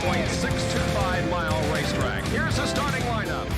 1.625-mile racetrack. Here's the starting lineup.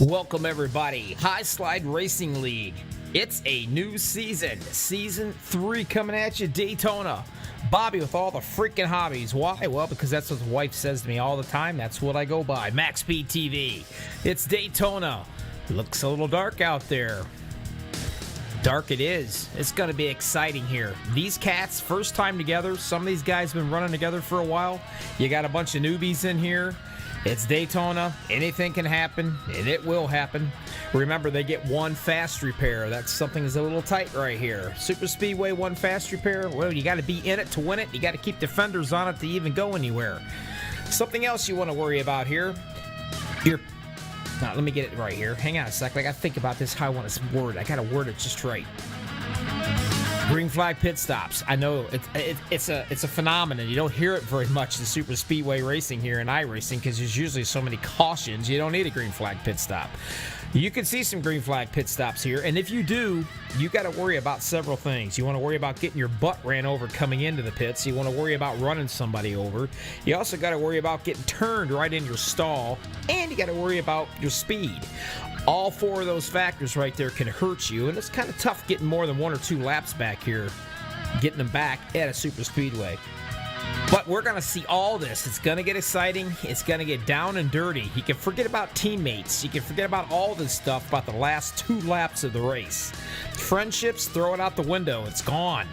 Welcome everybody, High Slide Racing League. It's a new season, season 3 coming at you, Daytona. Bobby with all the freaking hobbies. Why? Well, because that's what the wife says to me all the time. That's what I go by, MaxSpeedTV. It's Daytona. Looks a little dark out there. Dark it is. It's going to be exciting here. These cats, first time together. Some of these guys have been running together for a while. You got a bunch of newbies in here. It's Daytona. Anything can happen, and it will happen. Remember, they get one fast repair. That's something that's a little tight right here. Super Speedway, one fast repair. Well, you got to be in it to win it. You got to keep defenders on it to even go anywhere. Something else you want to worry about here. Now, let me get it right here. Hang on a sec. I got to think about this, how I want to word it. I got to word it just right. Green flag pit stops. I know it's a phenomenon. You don't hear it very much in super speedway racing here in iRacing because there's usually so many cautions. You don't need a green flag pit stop. You can see some green flag pit stops here, and if you do, you got to worry about several things. You want to worry about getting your butt ran over coming into the pits. You want to worry about running somebody over. You also got to worry about getting turned right in your stall, and you got to worry about your speed. All four of those factors right there can hurt you, and it's kind of tough getting more than 1 or 2 laps back here, getting them back at a super speedway. But we're going to see all this. It's going to get exciting. It's going to get down and dirty. You can forget about teammates. You can forget about all this stuff about the last 2 laps of the race. Friendships, throw it out the window. It's gone.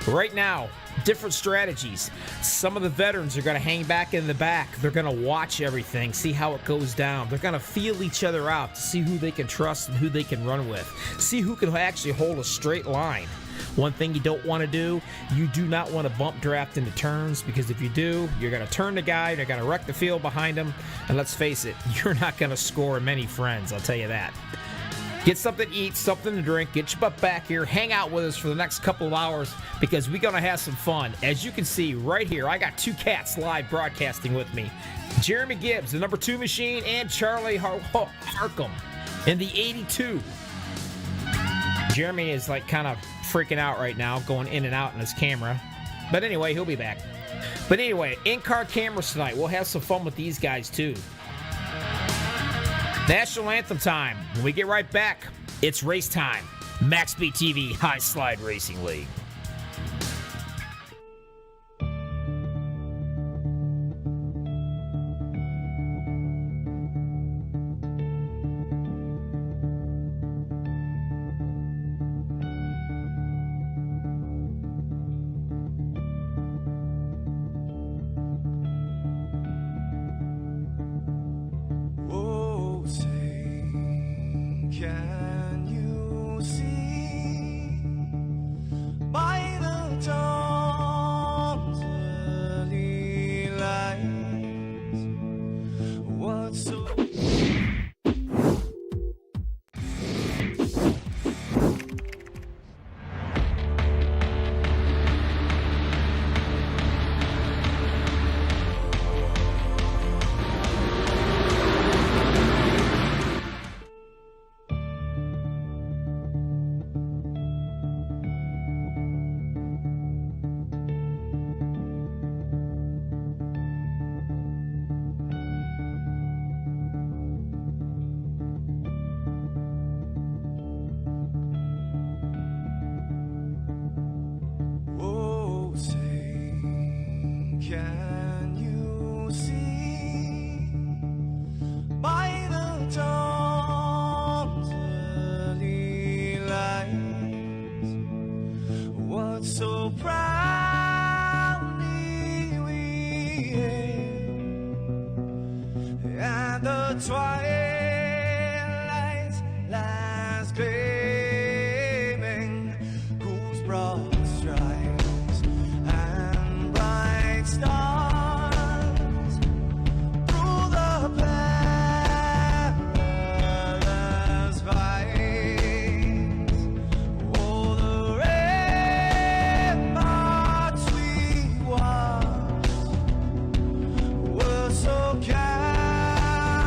Right now, different strategies. Some of the veterans are going to hang back in the back. They're going to watch everything, see how it goes down. They're going to feel each other out to see who they can trust and who they can run with. See who can actually hold a straight line. One thing you don't want to do, you do not want to bump draft into turns, because if you do, you're going to turn the guy, you're going to wreck the field behind him, and let's face it, you're not going to score many friends, I'll tell you that. Get something to eat, something to drink, get your butt back here, hang out with us for the next couple of hours, because we're going to have some fun. As you can see right here, I got 2 cats live broadcasting with me. Jeremy Gibbs, the number 2 machine, and Charlie Harcum in the 82. Jeremy is like kind of freaking out right now, going in and out in his camera. But anyway, he'll be back. But anyway, in-car cameras tonight. We'll have some fun with these guys too. National Anthem time. When we get right back, it's race time. MaxSpeedTV High Slide Racing League. Can you see by the dawn's early light what's so can you see by the dawn's early light what so proudly we hailed at the twilight's last gleaming, whose broad stripes and bright stars through the perilous fights, oh, the ramparts we watched were so gallant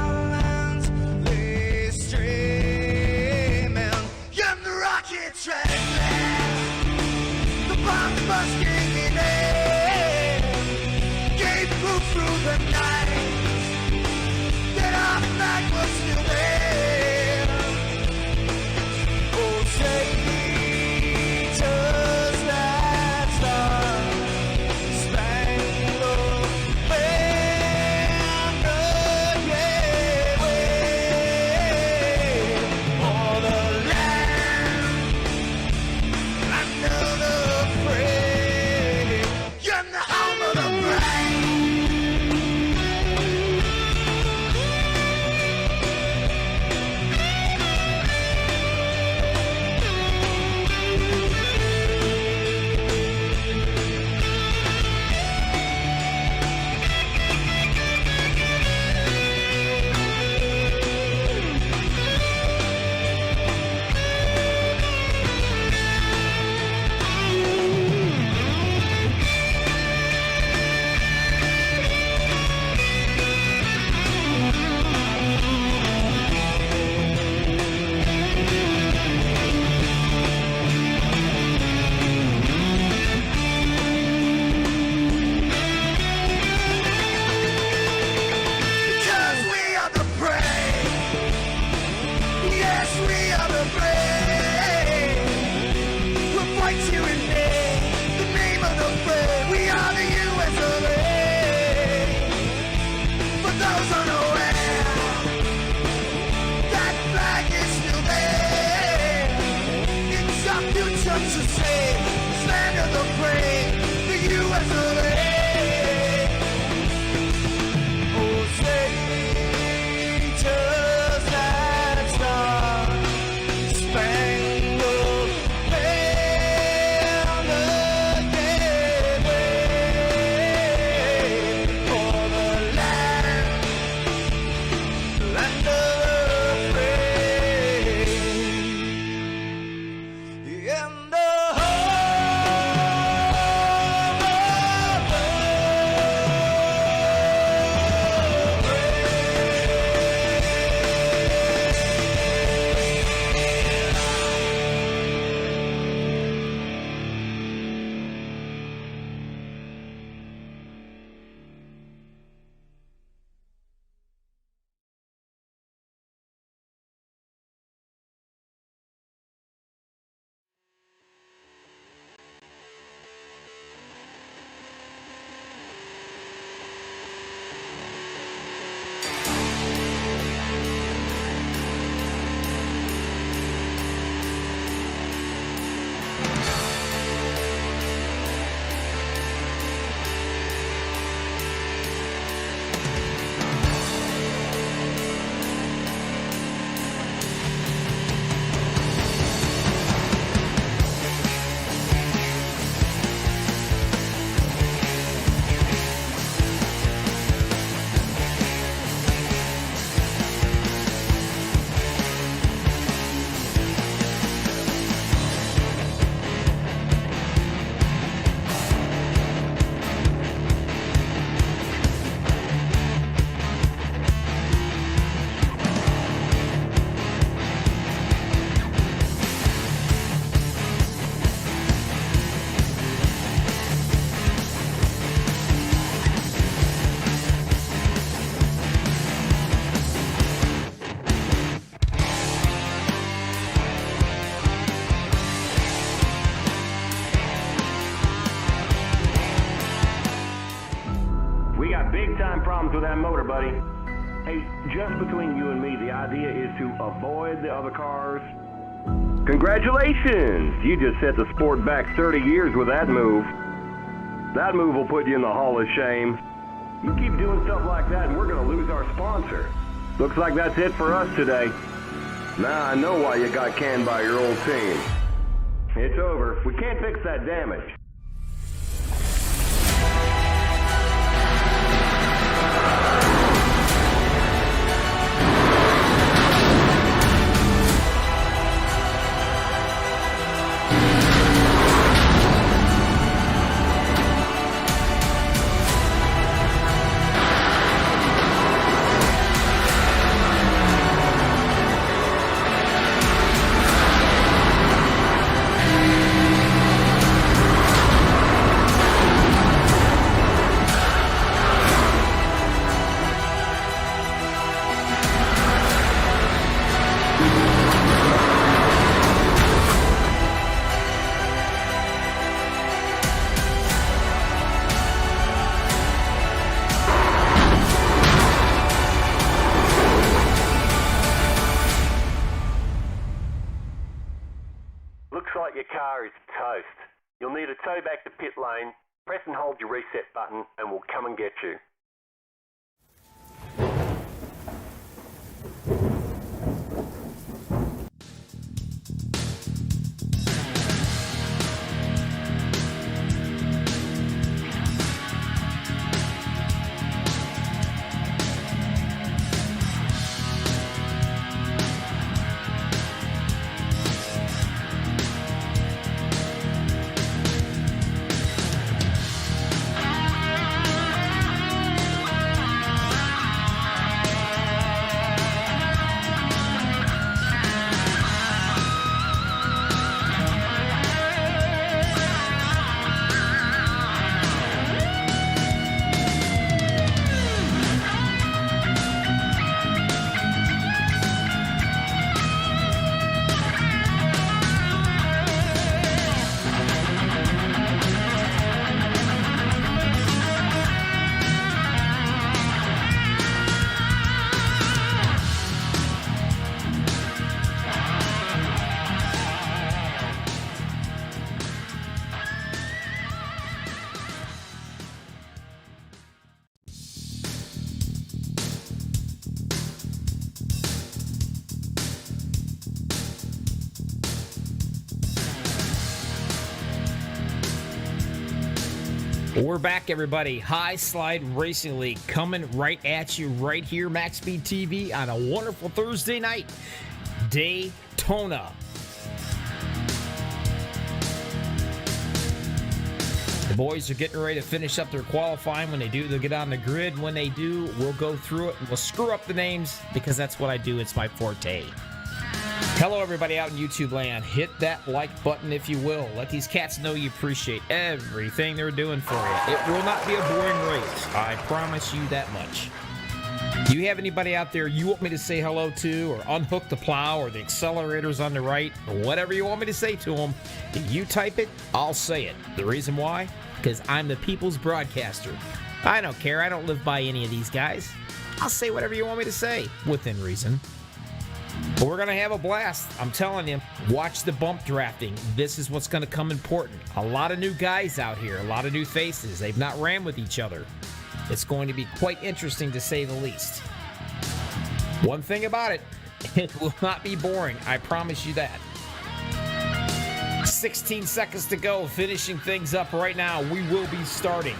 comes with that motor, buddy. Hey, just between you and me, the idea is to avoid the other cars. Congratulations! You just set the sport back 30 years with that move. That move will put you in the Hall of Shame. You keep doing stuff like that and we're going to lose our sponsor. Looks like that's it for us today. Now I know why you got canned by your old team. It's over. We can't fix that damage. Looks like your car is toast. You'll need a tow back to pit lane. Press and hold your reset button and we'll come and get you. We're back, everybody. High Slide Racing League coming right at you right here, MaxSpeedTV, on a wonderful Thursday night, Daytona. The boys are getting ready to finish up their qualifying. When they do, they'll get on the grid. When they do, we'll go through it. We'll screw up the names because that's what I do. It's my forte. Hello, everybody out in YouTube land. Hit that like button if you will. Let these cats know you appreciate everything they're doing for you. It will not be a boring race. I promise you that much. Do you have anybody out there you want me to say hello to, or unhook the plow, or the accelerators on the right, or whatever you want me to say to them? If you type it, I'll say it. The reason why? Because I'm the people's broadcaster. I don't care. I don't live by any of these guys. I'll say whatever you want me to say, within reason. But we're going to have a blast. I'm telling you, watch the bump drafting. This is what's going to come important. A lot of new guys out here, a lot of new faces. They've not ran with each other. It's going to be quite interesting, to say the least. One thing about it, it will not be boring. I promise you that. 16 seconds to go, finishing things up right now. We will be starting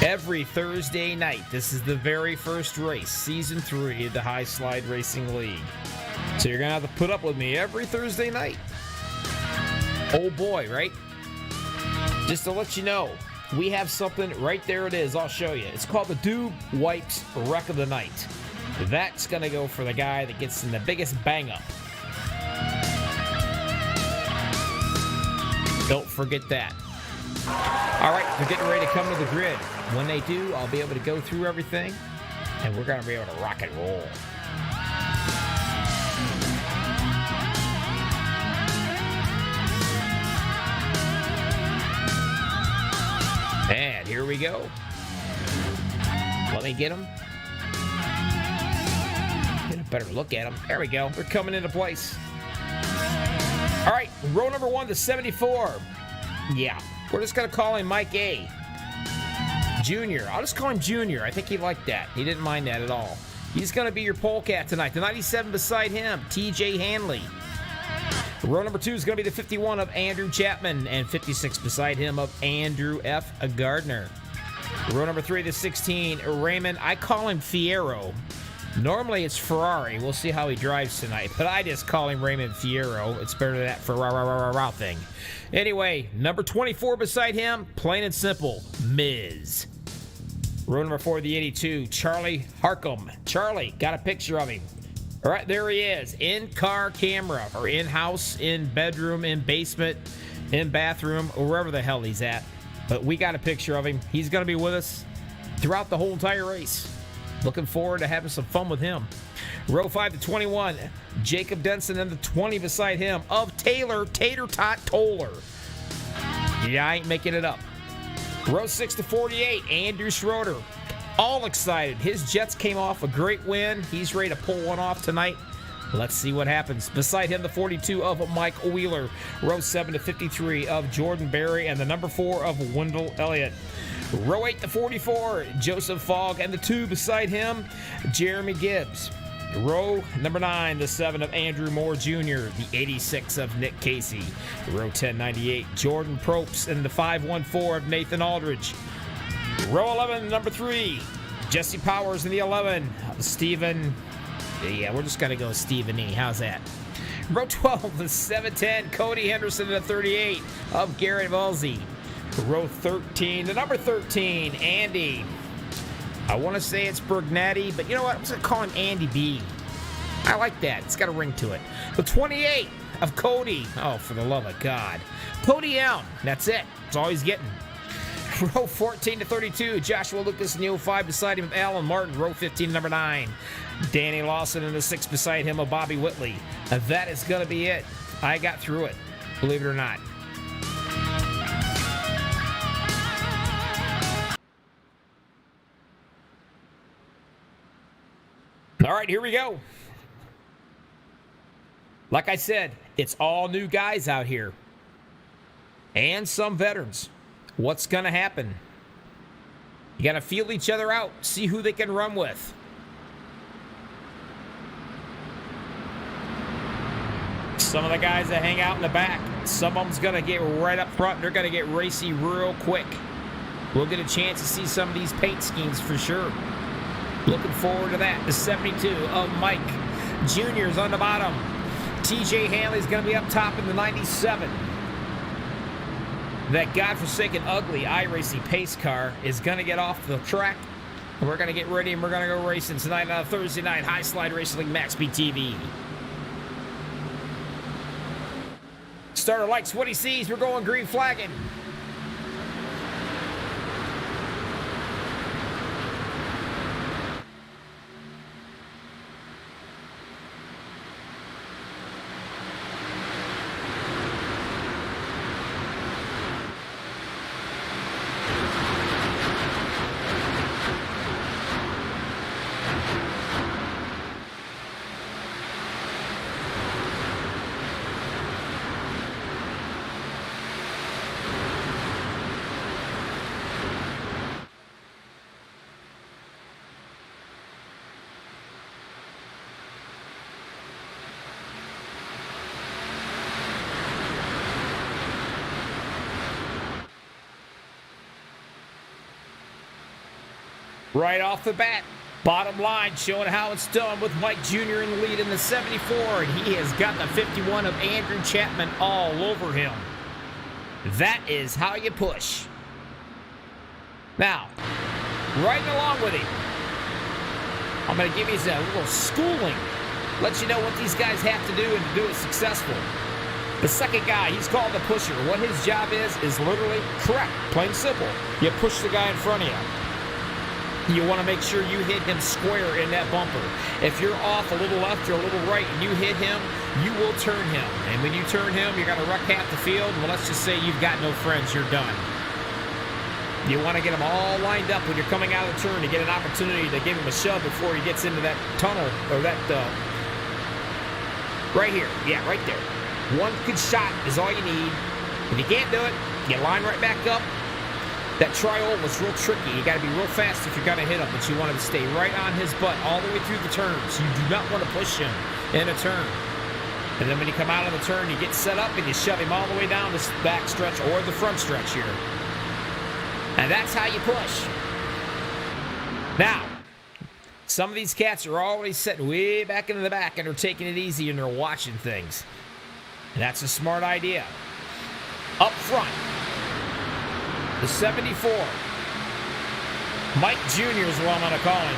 every Thursday night. This is the very first race, Season 3 of the High Slide Racing League. So you're going to have to put up with me every Thursday night. Oh boy, right? Just to let you know, we have something right there. It is. I'll show you. It's called the Dube Wipes Wreck of the Night. That's going to go for the guy that gets in the biggest bang up. Don't forget that. All right, they're getting ready to come to the grid. When they do, I'll be able to go through everything, and we're going to be able to rock and roll. And here we go. Let me get him. Get a better look at him. There we go. They're coming into place. All right, row number 1 to 74. Yeah, we're just going to call him Mike A. Junior. I'll just call him Junior. I think he liked that. He didn't mind that at all. He's going to be your polecat tonight. The 97 beside him, TJ Hanley. Row number 2 is going to be the 51 of Andrew Chapman, and 56 beside him of Andrew F. Gardner. Row number 3 to 16, Raymond, I call him Fierro. Normally it's Ferrari. We'll see how he drives tonight, but I just call him Raymond Fierro. It's better than that Ferrari thing. Anyway, number 24 beside him, plain and simple, Miz. Row number 4, the 82, Charlie Harcum. Charlie, got a picture of him. All right, there he is. In-car camera, or in-house, in bedroom, in basement, in bathroom, or wherever the hell he's at. But we got a picture of him. He's going to be with us throughout the whole entire race. Looking forward to having some fun with him. Row 5 to 21, Jacob Denson, and the 20 beside him of Taylor Tater Tot Toller. Yeah, I ain't making it up. Row 6 to 48, Andrew Schroeder. All excited. His Jets came off a great win. He's ready to pull one off tonight. Let's see what happens. Beside him, the 42 of Mike Wheeler. Row 7 to 53 of Jordan Berry, and the number 4 of Wendell Elliott. Row 8 to 44, Joseph Fogg, and the 2 beside him, Jeremy Gibbs. Row number 9, the 7 of Andrew Moore Jr., the 86 of Nick Casey. Row 1098, Jordan Probst, and the 514 of Nathan Aldridge. Row 11, number 3, Jesse Powers, and the 11, Stephen. Yeah, we're just going to go Stephen E. How's that? Row 12, the 710, Cody Henderson, and the 38 of Garrett Volsey. Row 13, the number 13, Andy. I want to say it's Bergnati, but you know what? I'm just going to call him Andy B. I like that. It's got a ring to it. The 28 of Cody. Oh, for the love of God. Cody Elm. That's it. That's all he's getting. Row 14 to 32, Joshua Lucas and the 05 beside him of Alan Martin. Row 15, number 9, Danny Lawson, and the 6 beside him of Bobby Whitley. And that is going to be it. I got through it, believe it or not. All right, here we go. Like I said, it's all new guys out here. And some veterans. What's going to happen? You got to feel each other out, see who they can run with. Some of the guys that hang out in the back, some of them's going to get right up front. They're going to get racy real quick. We'll get a chance to see some of these paint schemes for sure. Looking forward to that. The 72 of Mike Jr.'s on the bottom. TJ Hanley's going to be up top in the 97. That godforsaken, ugly iRacing pace car is going to get off the track. And we're going to get ready and we're going to go racing tonight on a Thursday night High Slide Racing League MaxSpeedTV. Starter likes what he sees. We're going green flagging. Right off the bat, bottom line showing how it's done with Mike Jr. in the lead in the 74, and he has got the 51 of Andrew Chapman all over him. That is how you push. Now, riding along with him, I'm going to give you a little schooling, let you know what these guys have to do and to do it successful. The second guy, he's called the pusher. What his job is literally correct, plain simple. You push the guy in front of you. You want to make sure you hit him square in that bumper. If you're off a little left or a little right and you hit him, you will turn him. And when you turn him, you're going to wreck half the field. Well, let's just say you've got no friends. You're done. You want to get him all lined up when you're coming out of the turn to get an opportunity to give him a shove before he gets into that tunnel or that, right here. Yeah, right there. One good shot is all you need. If you can't do it, you line right back up. That trial was real tricky. You got to be real fast if you're going to hit him, but you want to stay right on his butt all the way through the turns. You do not want to push him in a turn. And then when you come out of the turn, you get set up and you shove him all the way down the back stretch or the front stretch here. And that's how you push. Now, some of these cats are already sitting way back into the back and they're taking it easy and they're watching things. And that's a smart idea. Up front, the 74. Mike Jr. is what I'm going to call him.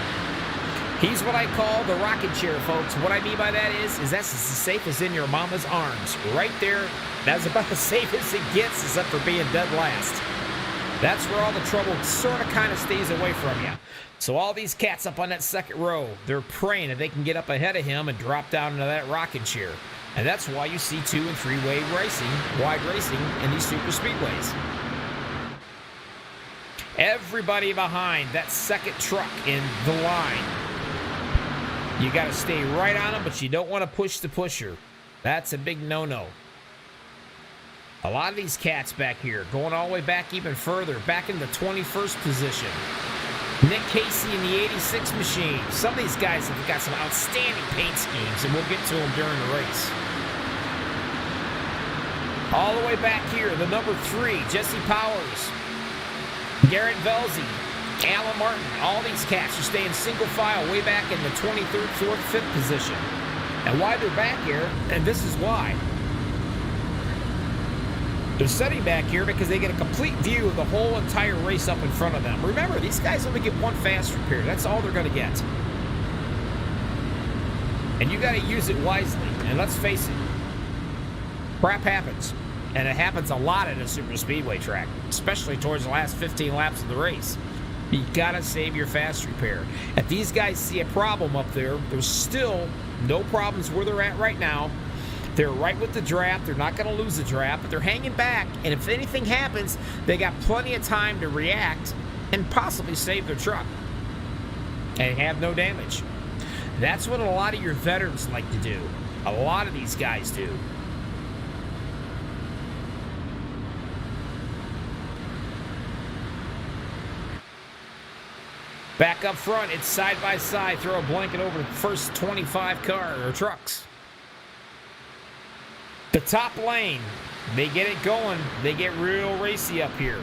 He's what I call the rocking chair, folks. What I mean by that is that's as safe as in your mama's arms. Right there, that's about as safe as it gets, except for being dead last. That's where all the trouble sort of kind of stays away from you. So all these cats up on that second row, they're praying that they can get up ahead of him and drop down into that rocking chair. And that's why you see 2- and 3-way racing, wide racing in these super speedways. Everybody behind that second truck in the line. You got to stay right on them, but you don't want to push the pusher. That's a big no-no. A lot of these cats back here, going all the way back even further, back in the 21st position. Nick Casey in the 86 machine. Some of these guys have got some outstanding paint schemes, and we'll get to them during the race. All the way back here, the number 3, Jesse Powers, Garrett Velzy, Alan Martin. All these cats are staying single file way back in the 23rd, 4th, 5th position. And why they're back here, and this is why. They're sitting back here because they get a complete view of the whole entire race up in front of them. Remember, these guys only get one fast repair. That's all they're going to get. And you got to use it wisely. And let's face it, crap happens. And it happens a lot at a super speedway track, especially towards the last 15 laps of the race. You got to save your fast repair. If these guys see a problem up there, there's still no problems where they're at right now. They're right with the draft. They're not going to lose the draft, but they're hanging back. And if anything happens, they got plenty of time to react and possibly save their truck and have no damage. That's what a lot of your veterans like to do. A lot of these guys do. Back up front, it's side by side. Throw a blanket over the first 25 car or trucks. The top lane, they get it going. They get real racy up here.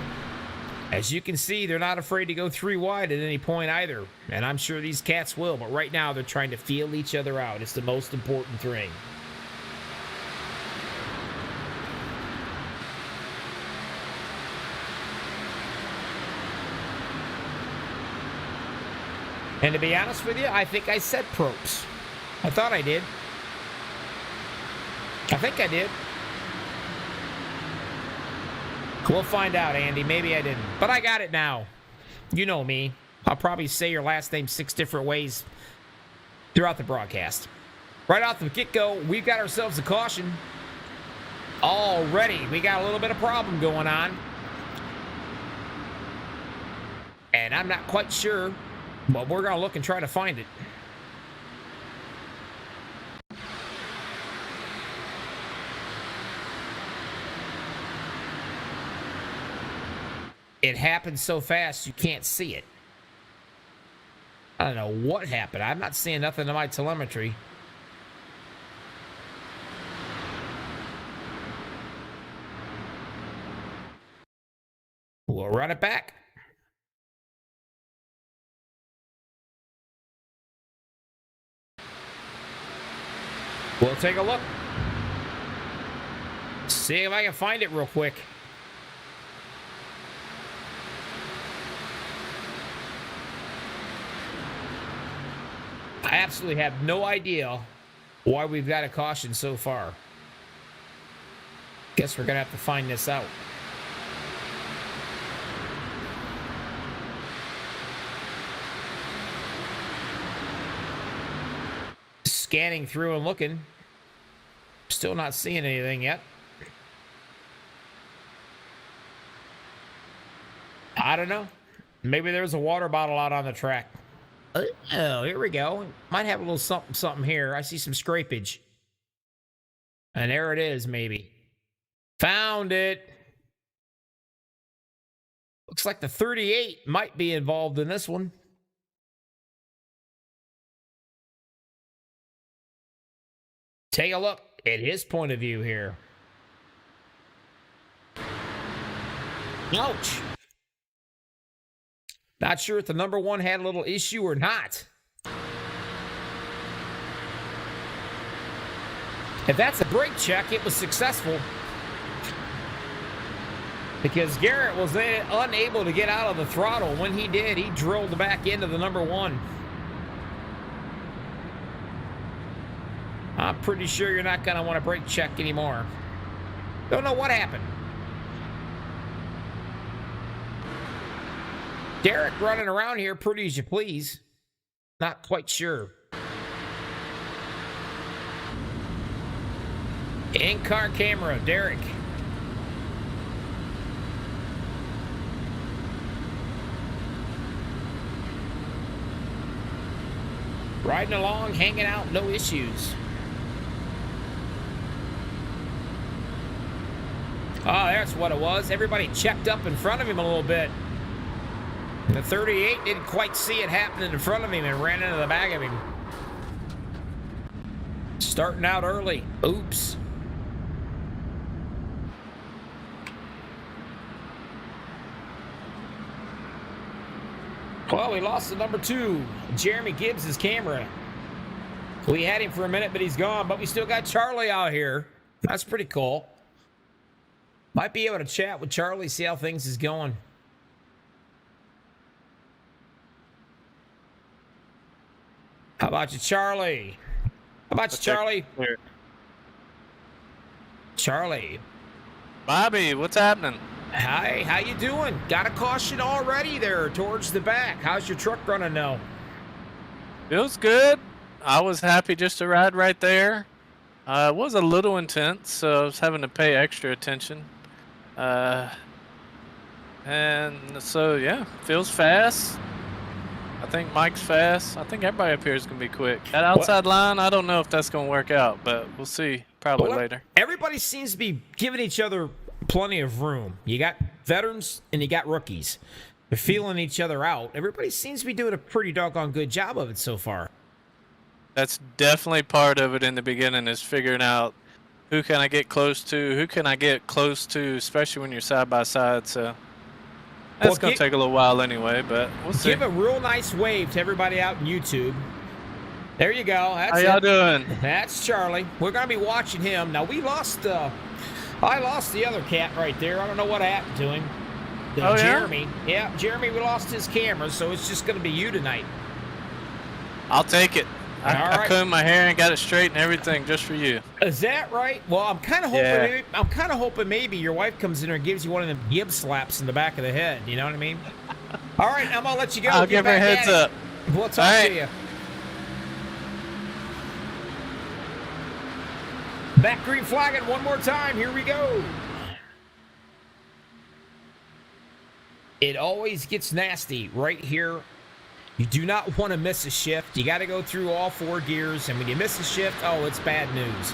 As you can see, they're not afraid to go 3 wide at any point either. And I'm sure these cats will, but right now they're trying to feel each other out. It's the most important thing. And to be honest with you, I think I said props. I thought I did. I think I did. We'll find out, Andy. Maybe I didn't. But I got it now. You know me. I'll probably say your last name 6 different ways throughout the broadcast. Right off the get-go, we've got ourselves a caution. Already, we got a little bit of problem going on. And I'm not quite sure, but we're going to look and try to find it. It happened so fast you can't see it. I don't know what happened. I'm not seeing nothing in my telemetry. We'll run it back. We'll take a look. See if I can find it real quick. I absolutely have no idea why we've got a caution so far. Guess we're going to have to find this out. Scanning through and looking. Still not seeing anything yet. I don't know. Maybe there's a water bottle out on the track. Oh, here we go. Might have a little something, something here. I see some scrapage. And there it is, maybe. Found it. Looks like the 38 might be involved in this one. Take a look at his point of view here. Ouch. Not sure if the number one had a little issue or not. If that's a brake check, it was successful. Because Garrett was unable to get out of the throttle. When he did, he drilled back into the number one. I'm pretty sure you're not going to want to brake check anymore. Don't know what happened. Derek running around here pretty as you please. Not quite sure. In-car camera, Derek. Riding along, hanging out, no issues. Oh, that's what it was. Everybody checked up in front of him a little bit. The 38 didn't quite see it happening in front of him and ran into the back of him. Starting out early. Oops. Well, we lost the number 2. Jeremy Gibbs' camera. We had him for a minute, but he's gone. But we still got Charlie out here. That's pretty cool. Might be able to chat with Charlie, see how things is going. How about you, Charlie? How about you, Charlie? Charlie. Bobby, what's happening? Hi, how you doing? Got a caution already there towards the back. How's your truck running now? Feels good. I was happy just to ride right there. It was a little intense, so I was having to pay extra attention. And so, yeah, feels fast. I think Mike's fast. I think everybody up here is going to be quick. That outside line, I don't know if that's going to work out, but we'll see probably later. Everybody seems to be giving each other plenty of room. You got veterans and you got rookies. They're feeling each other out. Everybody seems to be doing a pretty doggone good job of it so far. That's definitely part of it in the beginning, is figuring out who can I get close to, especially when you're side by side. So that's going to take a little while anyway, but we'll see. Give a real nice wave to everybody out in YouTube. There you go. That's How y'all doing? That's Charlie. We're going to be watching him. Now, we lost... I lost the other cat right there. I don't know what happened to him. Jeremy. Yeah, Jeremy, we lost his camera, so it's just going to be you tonight. I'll take it. I combed my hair and got it straight and everything just for you. Is that right? Well, I'm kind of hoping. I'm kind of hoping maybe your wife comes in here and gives you one of them Gibbs slaps in the back of the head. You know what I mean? All right, I'm gonna let you go. I'll give her a heads up. We'll talk to you. Back green flagging one more time. Here we go. It always gets nasty right here. You do not want to miss a shift. You got to go through all 4 gears, and when you miss a shift, oh, it's bad news.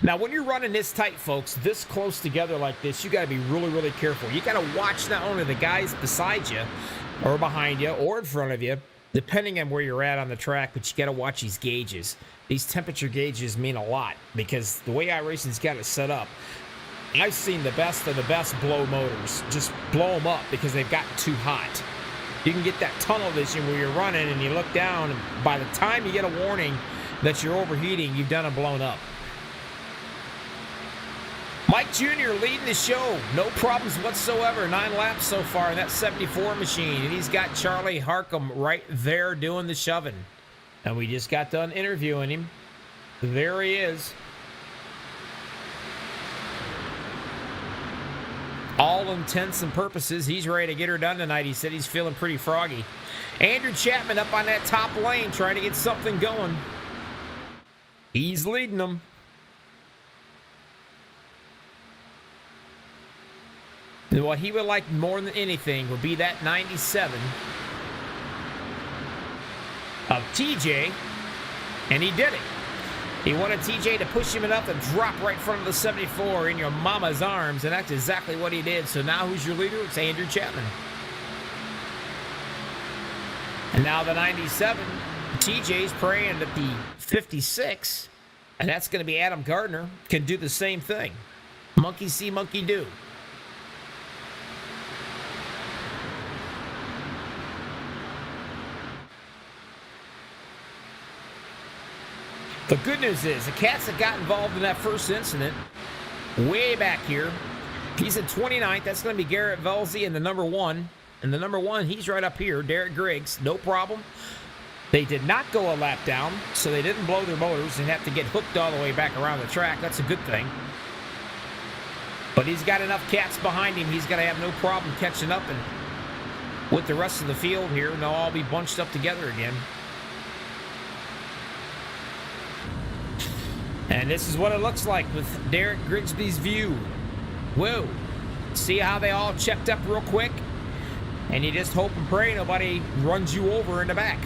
Now, when you're running this tight, folks, this close together like this, you got to be really, really careful. You got to watch not only the guys beside you or behind you or in front of you, depending on where you're at on the track, but you got to watch these gauges. These temperature gauges mean a lot because the way iRacing's got it set up, I've seen the best of the best blow motors. Just blow them up because they've gotten too hot. You can get that tunnel vision where you're running and you look down, and by the time you get a warning that you're overheating, you've done and blown up. Mike Jr. leading the show. No problems whatsoever. 9 laps so far in that 74 machine. And he's got Charlie Harcum right there doing the shoving. And we just got done interviewing him. There he is. All intents and purposes, he's ready to get her done tonight. He said he's feeling pretty froggy. Andrew Chapman up on that top lane trying to get something going. He's leading them. And what he would like more than anything would be that 97 of TJ, and he did it. He wanted TJ to push him enough to drop right in front of the 74 in your mama's arms, and that's exactly what he did. So now who's your leader? It's Andrew Chapman. And now the 97, TJ's praying that the 56, and that's going to be Adam Gardner, can do the same thing. Monkey see, monkey do. The good news is the cats that got involved in that first incident way back here, he's at 29th. That's going to be Garrett Velzy in the number 1. And the number 1, he's right up here, Derek Griggs, no problem. They did not go a lap down, so they didn't blow their motors and have to get hooked all the way back around the track. That's a good thing. But he's got enough cats behind him. He's going to have no problem catching up and with the rest of the field here, and they'll all be bunched up together again. And this is what it looks like with Derek Grigsby's view. Whoa. See how they all checked up real quick? And you just hope and pray nobody runs you over in the back.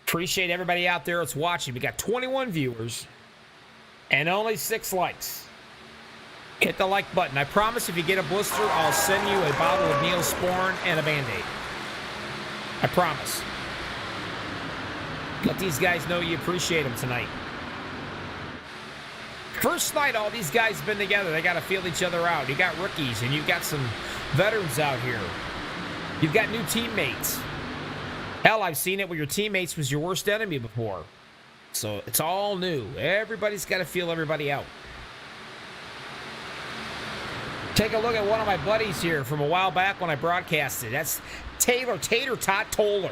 Appreciate everybody out there that's watching. We got 21 viewers and only 6 likes. Hit the like button. I promise if you get a blister, I'll send you a bottle of Neosporin and a Band-Aid. I promise. Let these guys know you appreciate them tonight. First night all these guys have been together. They got to feel each other out. You got rookies and you've got some veterans out here. You've got new teammates. Hell, I've seen it where your teammates was your worst enemy before. So it's all new. Everybody's got to feel everybody out. Take a look at one of my buddies here from a while back when I broadcasted. That's Tater Tot Toller.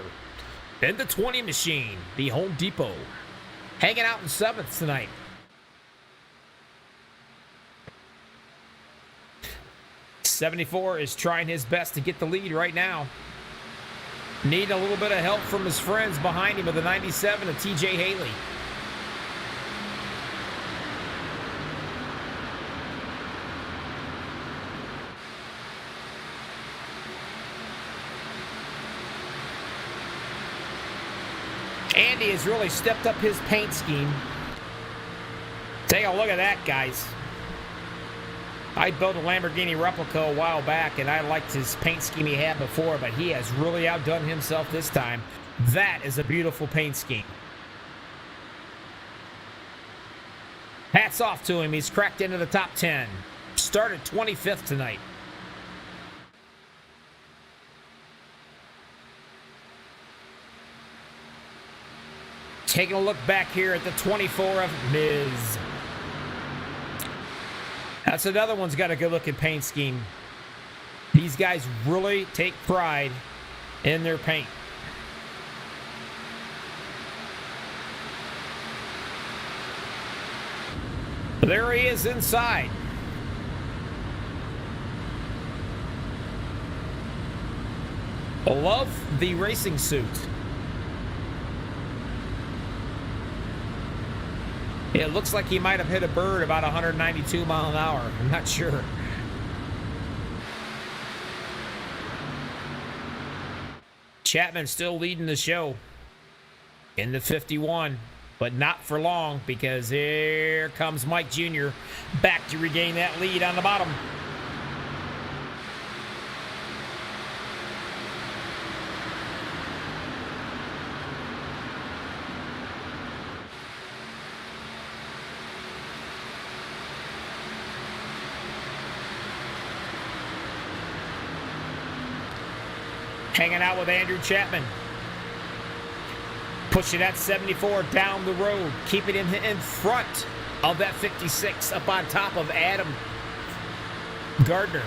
Then the 20 machine, the Home Depot. Hanging out in 7th tonight. '74 is trying his best to get the lead right now. Need a little bit of help from his friends behind him with the 97 of TJ Haley. Andy has really stepped up his paint scheme. Take a look at that, guys. I built a Lamborghini replica a while back, and I liked his paint scheme he had before, but he has really outdone himself this time. That is a beautiful paint scheme. Hats off to him. He's cracked into the top 10. Started 25th tonight. Taking a look back here at the 24 of Miz. That's another one's got a good-looking paint scheme. These guys really take pride in their paint. There he is inside. Love the racing suit. It looks like he might have hit a bird about 192 miles an hour. I'm not sure. Chapman still leading the show in the 51, but not for long because here comes Mike Jr. back to regain that lead on the bottom. Hanging out with Andrew Chapman. Pushing that 74 down the road. Keeping him in front of that 56 up on top of Adam Gardner.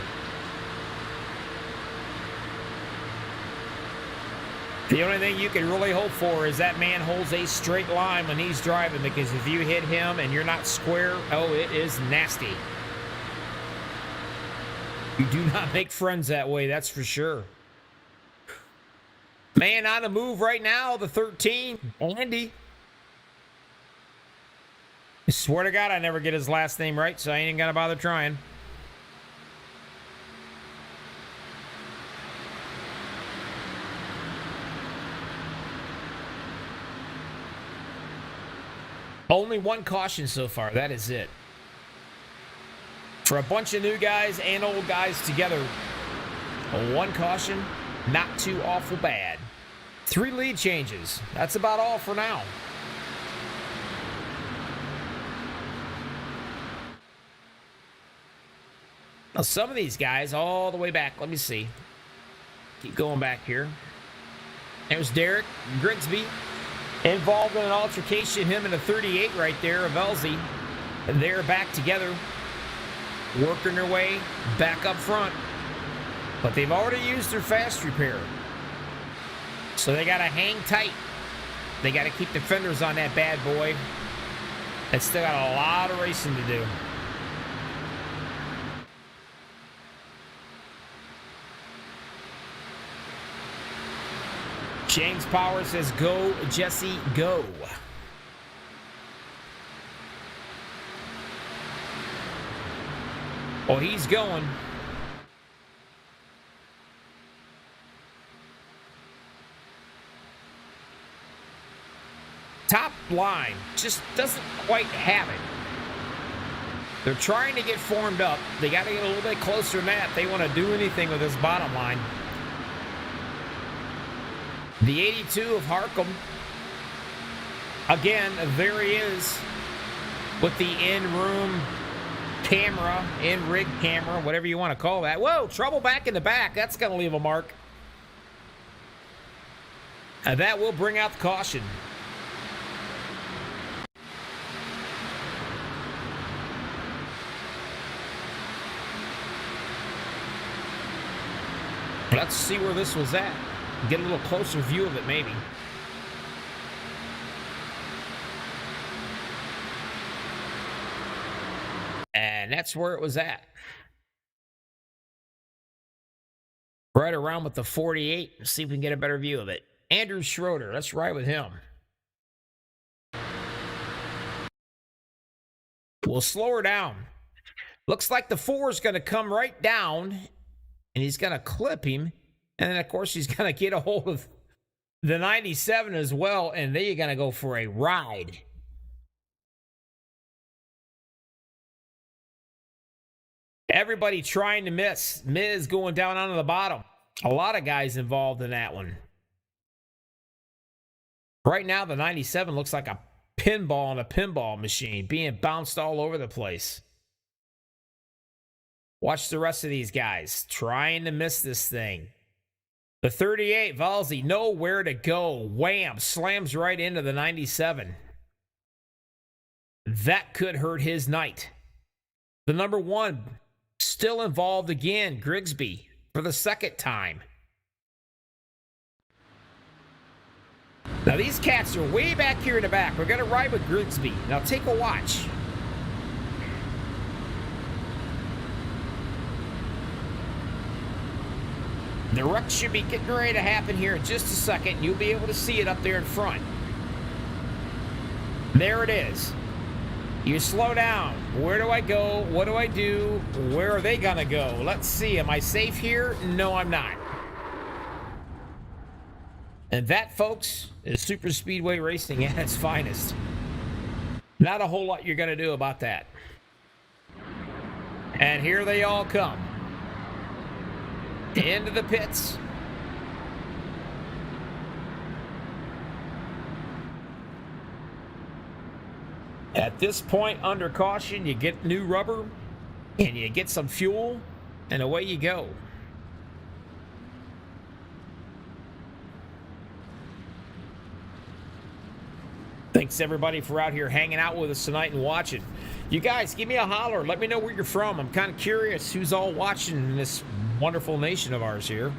The only thing you can really hope for is that man holds a straight line when he's driving, because if you hit him and you're not square, oh, it is nasty. You do not make friends that way, that's for sure. Man on the move right now, the 13, Andy. I swear to God, I never get his last name right, so I ain't gonna bother trying. Only one caution so far. That is it. For a bunch of new guys and old guys together, one caution, not too awful bad. 3 lead changes. That's about all for now. Now, some of these guys all the way back. Let me see. Keep going back here. There's Derek Grigsby involved in an altercation. Him and a 38 right there, Velzy. And they're back together, working their way back up front. But they've already used their fast repair. So they got to hang tight. They got to keep the fenders on that bad boy. It's still got a lot of racing to do. James Power says, go, Jesse, go. Oh, he's going. Top line just doesn't quite have it. They're trying to get formed up. They got to get a little bit closer than that if they want to do anything with this bottom line. The 82 of Harcum. Again, there he is with the in-room camera, in-rig camera, whatever you want to call that. Whoa, trouble back in the back. That's going to leave a mark. And that will bring out the caution. Let's see where this was at. Get a little closer view of it, maybe. And that's where it was at. Right around with the 48. Let's see if we can get a better view of it. Andrew Schroeder. Let's ride with him. We'll slow her down. Looks like the 4 is going to come right down, and he's going to clip him. And then, of course, he's going to get a hold of the 97 as well, and then you're going to go for a ride. Everybody trying to miss. Miz going down onto the bottom. A lot of guys involved in that one. Right now, the 97 looks like a pinball on a pinball machine, being bounced all over the place. Watch the rest of these guys trying to miss this thing. The 38, Valzi, nowhere to go. Wham, slams right into the 97. That could hurt his night. The number 1, still involved again, Grigsby, for the second time. Now, these cats are way back here in the back. We're going to ride with Grigsby. Now, take a watch. The wreck should be getting ready to happen here in just a second. You'll be able to see it up there in front. There it is. You slow down. Where do I go? What do I do? Where are they going to go? Let's see. Am I safe here? No, I'm not. And that, folks, is super speedway racing at its finest. Not a whole lot you're going to do about that. And here they all come. Into the pits. At this point, under caution, you get new rubber and you get some fuel, and away you go. Thanks, everybody, for out here hanging out with us tonight and watching. You guys, give me a holler. Let me know where you're from. I'm kind of curious who's all watching in this wonderful nation of ours here.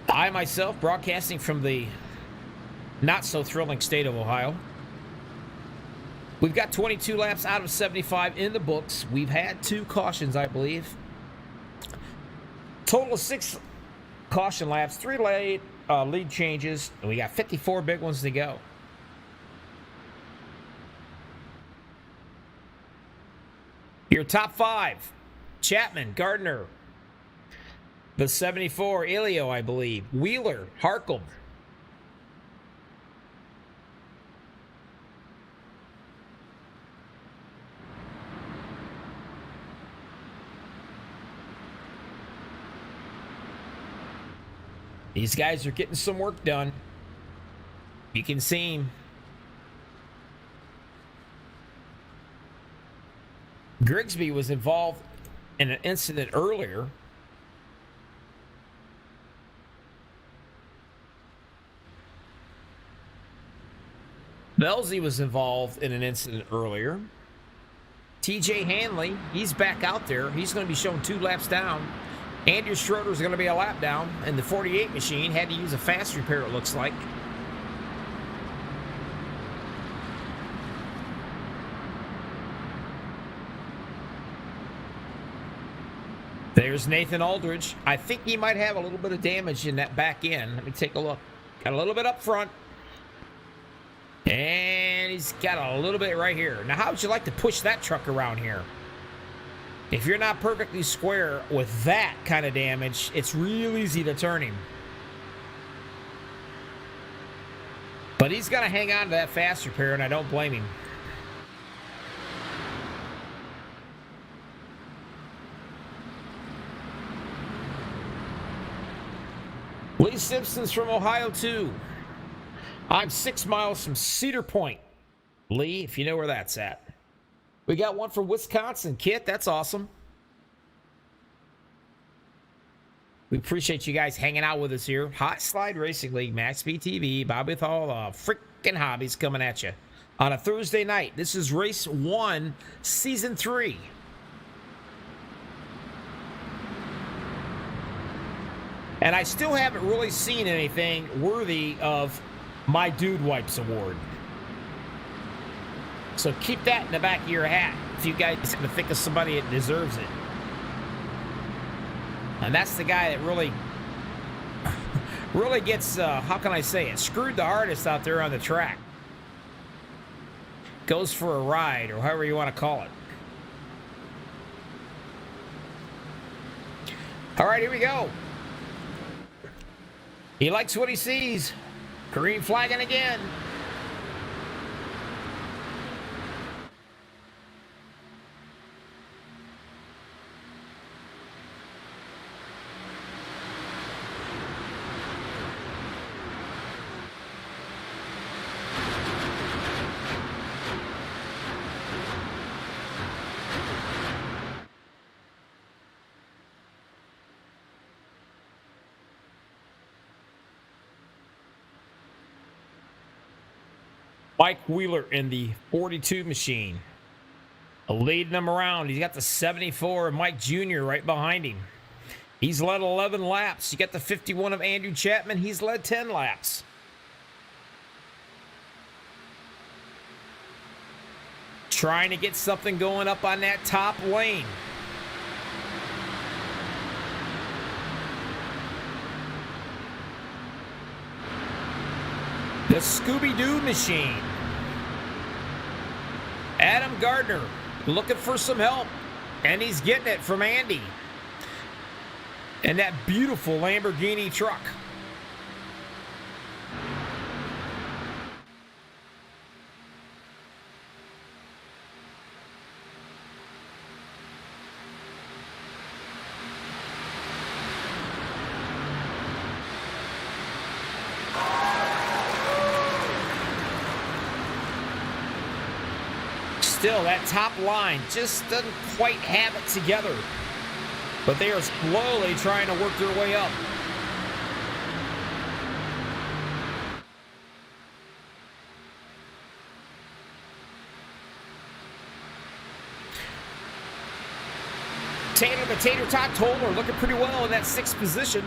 I, myself, broadcasting from the not-so-thrilling state of Ohio. We've got 22 laps out of 75 in the books. We've had 2 cautions, I believe. Total of 6 caution laps, 3 lead changes, and we got 54 big ones to go. Your top 5. Chapman, Gardner. The 74, Ilio, I believe. Wheeler, Harkle. These guys are getting some work done. You can see him. Grigsby was involved in an incident earlier. Belzy was involved in an incident earlier. TJ Hanley, he's back out there. He's going to be shown 2 laps down. Andrew Schroeder's going to be a lap down. And the 48 machine had to use a fast repair, it looks like. There's Nathan Aldridge. I think he might have a little bit of damage in that back end. Let me take a look. Got a little bit up front. And he's got a little bit right here. Now, how would you like to push that truck around here? If you're not perfectly square with that kind of damage, it's real easy to turn him. But he's got to hang on to that fast repair, and I don't blame him. Lee Simpson's from Ohio, too. I'm 6 miles from Cedar Point. Lee, if you know where that's at. We got one from Wisconsin, Kit. That's awesome. We appreciate you guys hanging out with us here. Hot Slide Racing League, MaxSpeedTV, Bobby with all the freaking hobbies coming at you on a Thursday night. This is Race 1, Season 3. And I still haven't really seen anything worthy of my Dude Wipes award. So keep that in the back of your hat if you guys think of somebody that deserves it. And that's the guy that really gets, how can I say it, screwed the hardest out there on the track. Goes for a ride, or however you want to call it. All right, here we go. He likes what he sees. Green flagging again. Mike Wheeler in the 42 machine. Leading him around. He's got the 74 of Mike Jr. right behind him. He's led 11 laps. You got the 51 of Andrew Chapman. He's led 10 laps. Trying to get something going up on that top lane. The Scooby-Doo machine. Adam Gardner looking for some help, and he's getting it from Andy. And that beautiful Lamborghini truck. Still, that top line just doesn't quite have it together. But they are slowly trying to work their way up. Tater the Tater Tot Toller looking pretty well in that 6th position.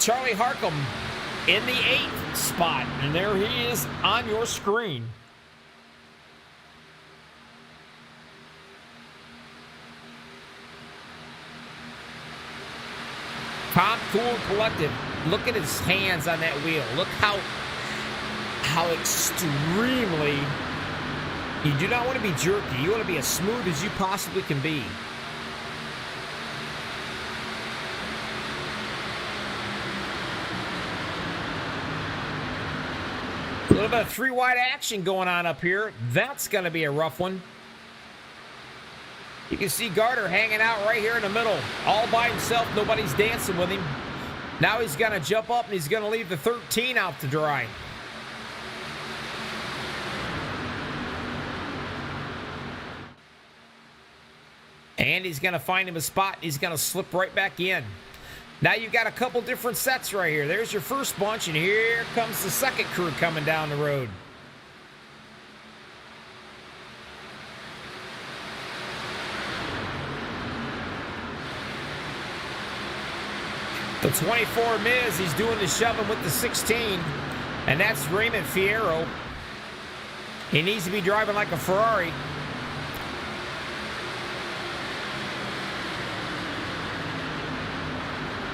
Charlie Harcum in the 8th. spot. And there he is on your screen. Calm, cool, and collected. Look at his hands on that wheel. Look how extremely... You do not want to be jerky. You want to be as smooth as you possibly can be. A little bit of three-wide action going on up here. That's going to be a rough one. You can see Garter hanging out right here in the middle. All by himself. Nobody's dancing with him. Now he's going to jump up and he's going to leave the 13 out to dry. And he's going to find him a spot. He's going to slip right back in. Now you've got a couple different sets right here. There's your first bunch, and here comes the second crew coming down the road. The 24 Miz, he's doing the shoving with the 16, and that's Raymond Fierro. He needs to be driving like a Ferrari.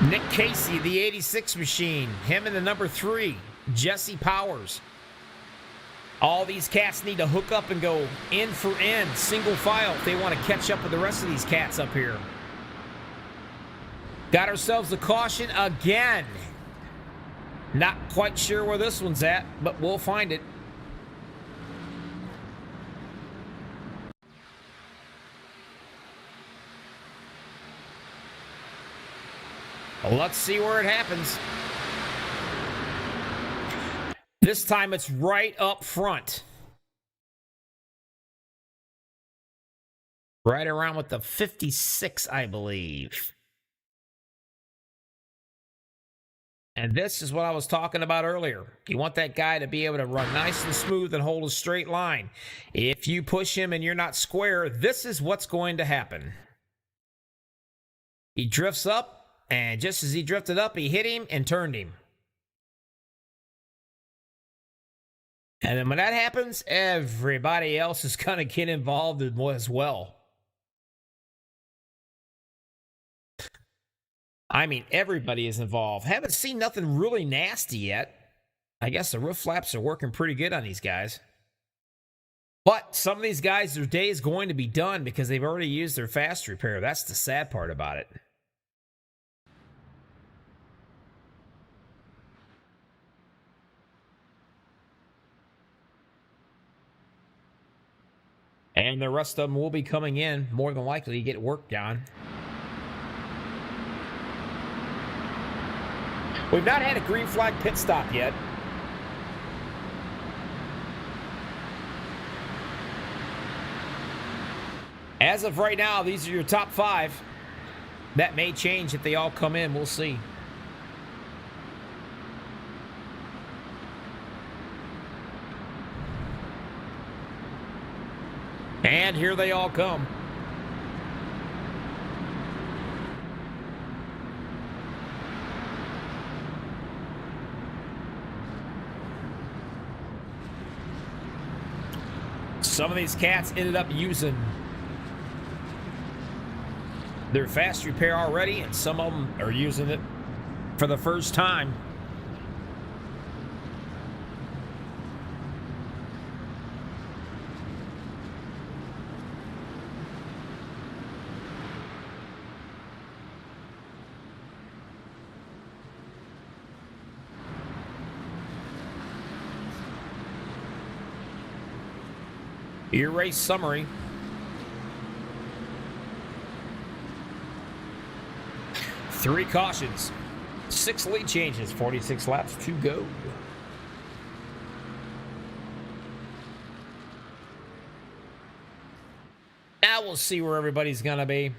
Nick Casey, the 86 machine. Him and the number 3, Jesse Powers. All these cats need to hook up and go end for end, single file, if they want to catch up with the rest of these cats up here. Got ourselves a caution again. Not quite sure where this one's at, but we'll find it. Let's see where it happens. This time it's right up front. Right around with the 56, I believe. And this is what I was talking about earlier. You want that guy to be able to run nice and smooth and hold a straight line. If you push him and you're not square, this is what's going to happen. He drifts up. And just as he drifted up, he hit him and turned him. And then when that happens, everybody else is going to get involved as well. I mean, everybody is involved. Haven't seen nothing really nasty yet. I guess the roof flaps are working pretty good on these guys. But some of these guys, their day is going to be done because they've already used their fast repair. That's the sad part about it. And the rest of them will be coming in, more than likely, to get work done. We've not had a green flag pit stop yet. As of right now, these are your top 5. That may change if they all come in. We'll see. And here they all come. Some of these cats ended up using their fast repair already, and some of them are using it for the first time. Your race summary. Three cautions, 6 lead changes, 46 laps to go. Now we'll see where everybody's going to be.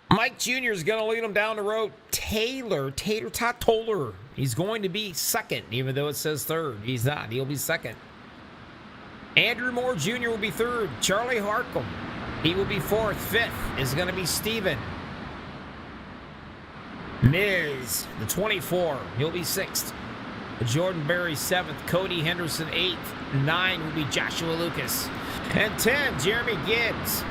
Mike Jr. is going to lead him down the road. Tater Tot Toller, he's going to be second, even though it says third. He's not. He'll be second. Andrew Moore Jr. will be third. Charlie Harcum, he will be fourth. Fifth is going to be Steven. Miz, the 24, he'll be 6th. Jordan Berry 7th, Cody Henderson 8th, 9 will be Joshua Lucas, and 10, Jeremy Gibbs.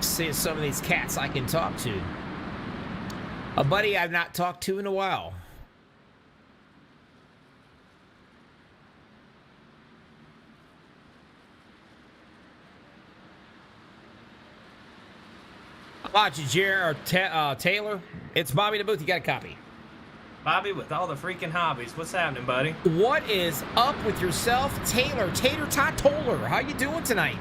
See some of these cats I can talk to. A buddy I've not talked to in a while. How about you, Taylor? It's Bobby the Booth. You got a copy. Bobby with all the freaking hobbies. What's happening, buddy? What is up with yourself, Taylor? Tater Tot Toller. How you doing tonight?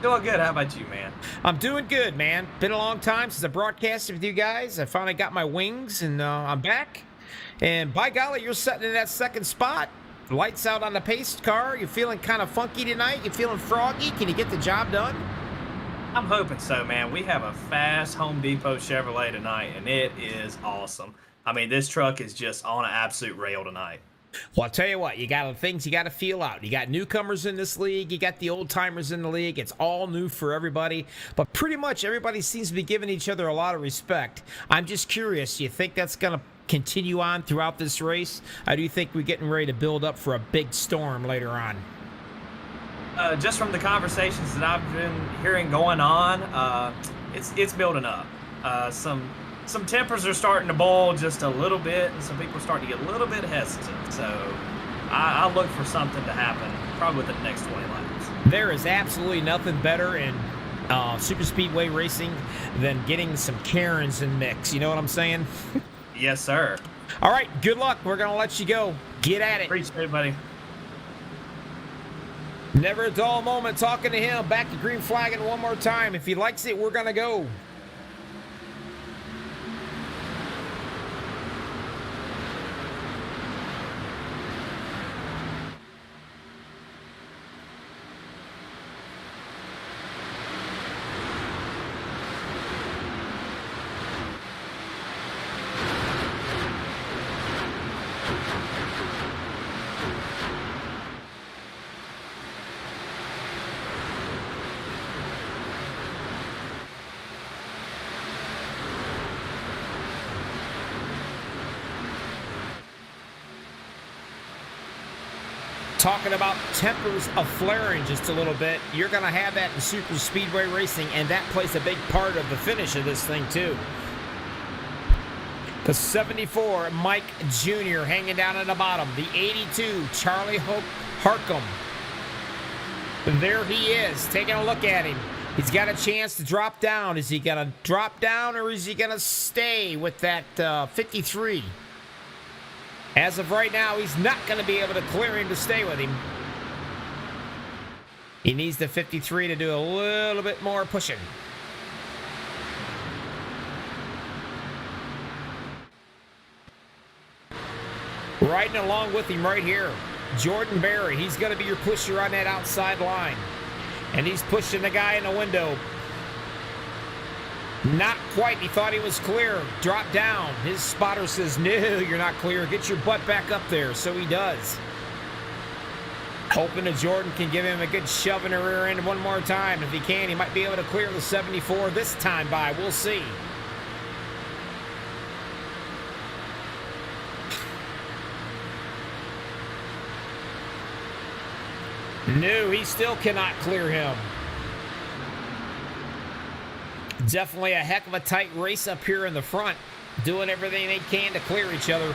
Doing good. How about you, man? I'm doing good, man. Been a long time since I broadcasted with you guys. I finally got my wings, and I'm back. And by golly, you're sitting in that second spot. Lights out on the pace car. You feeling kind of funky tonight? You feeling froggy? Can you get the job done? I'm hoping so, man. We have a fast Home Depot Chevrolet tonight, and it is awesome. I mean, this truck is just on an absolute rail tonight. Well, I'll tell you what, you got things you got to feel out. You got newcomers in this league. You got the old timers in the league. It's all new for everybody. But pretty much everybody seems to be giving each other a lot of respect. I'm just curious, do you think that's going to continue on throughout this race? Or do you think we're getting ready to build up for a big storm later on? Just from the conversations that I've been hearing going on, it's building up. Some tempers are starting to boil just a little bit, and some people are starting to get a little bit hesitant. So I look for something to happen probably within the next 20 laps. There is absolutely nothing better in super speedway racing than getting some Karens in mix. You know what I'm saying? Yes, sir. All right, good luck. We're going to let you go. Get at it. Appreciate it, buddy. Never a dull moment talking to him. Back to green flagging one more time. If he likes it, we're going to go. Talking about tempers of flaring just a little bit, you're going to have that in super speedway racing, and that plays a big part of the finish of this thing too. The 74, Mike Jr. hanging down at the bottom. The 82, Charlie Harcum. There he is, taking a look at him. He's got a chance to drop down. Is he going to drop down, or is he going to stay with that 53? As of right now, he's not going to be able to clear him to stay with him. He needs the 53 to do a little bit more pushing. Riding along with him right here, Jordan Berry. He's going to be your pusher on that outside line. And he's pushing the guy in the window. Not quite. He thought he was clear. Drop down. His spotter says, no, you're not clear. Get your butt back up there. So he does. Hoping that Jordan can give him a good shove in the rear end one more time. If he can, he might be able to clear the 74 this time by. We'll see. No, he still cannot clear him. Definitely a heck of a tight race up here in the front, doing everything they can to clear each other.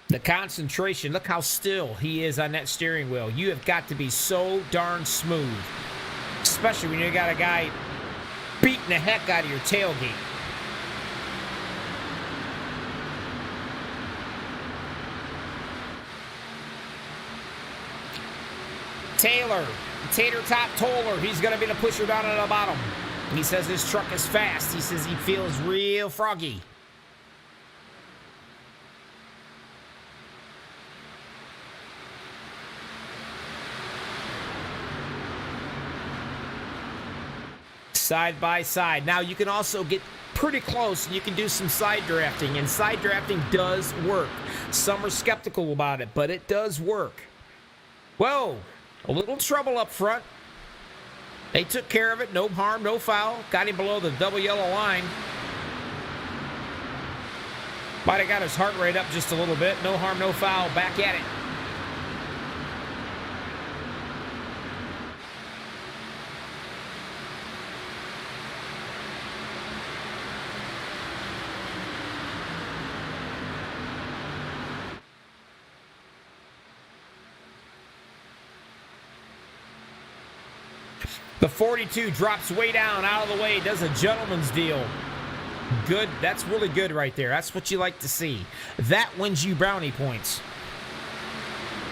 The concentration, look how still he is on that steering wheel. You have got to be so darn smooth, especially when you got a guy beating the heck out of your tailgate. Taylor, Tater Tot Toller, he's going to be the pusher down at the bottom. He says his truck is fast. He says he feels real froggy. side by side. Now, you can also get pretty close, and you can do some side drafting, and side drafting does work. Some are skeptical about it, but it does work. Whoa, a little trouble up front. They took care of it. No harm, no foul. Got him below the double yellow line. Might have got his heart rate up just a little bit. No harm, no foul. Back at it. The 42 drops way down, out of the way, does a gentleman's deal. Good. That's really good right there. That's what you like to see. That wins you brownie points.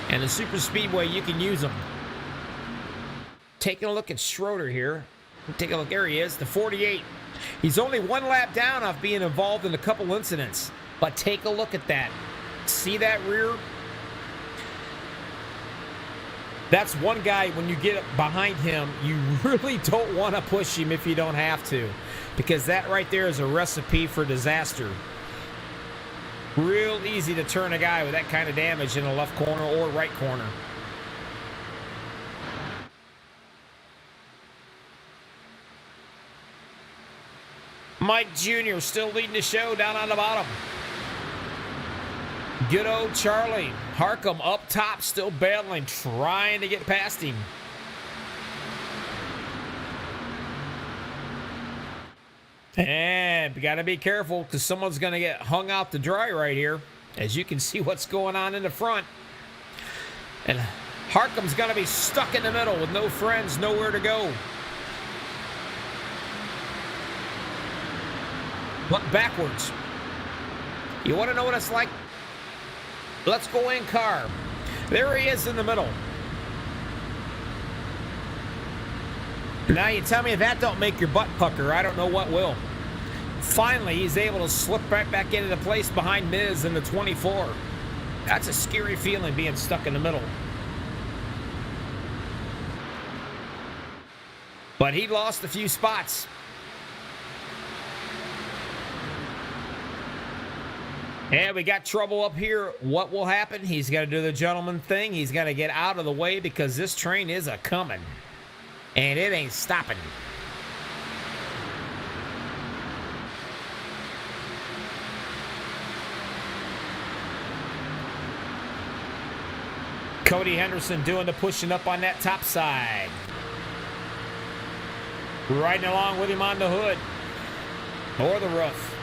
And the super speedway, you can use them. Taking a look at Schroeder here. Take a look. There he is, the 48. He's only one lap down off being involved in a couple incidents. But take a look at that. See that rear? That's one guy, when you get behind him, you really don't want to push him if you don't have to. Because that right there is a recipe for disaster. Real easy to turn a guy with that kind of damage in the left corner or right corner. Mike Jr. still leading the show down on the bottom. Good old Charlie. Harcum up top, still battling, trying to get past him. And we got to be careful because someone's going to get hung out to dry right here. As you can see what's going on in the front. And Harcum's going to be stuck in the middle with no friends, nowhere to go. Look backwards. You want to know what it's like? Let's go in car. There he is in the middle. Now you tell me if that don't make your butt pucker, I don't know what will. Finally, he's able to slip right back into the place behind Miz in the 24. That's a scary feeling, being stuck in the middle. But he lost a few spots. And we got trouble up here. What will happen? He's got to do the gentleman thing. He's got to get out of the way because this train is a-coming. And it ain't stopping. Cody Henderson doing the pushing up on that top side. Riding along with him on the hood. Or the roof.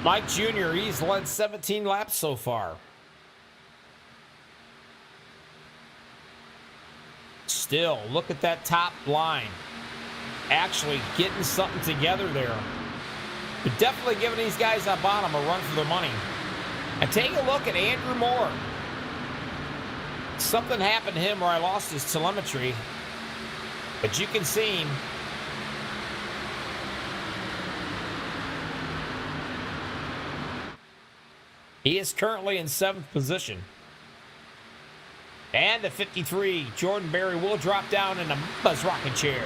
Mike Jr., he's led 17 laps so far. Still, look at that top line. Actually getting something together there. But definitely giving these guys on bottom a run for their money. And take a look at Andrew Moore. Something happened to him where I lost his telemetry. But you can see him. He is currently in 7th position. And the 53, Jordan Berry, will drop down in a Buzz rocking chair.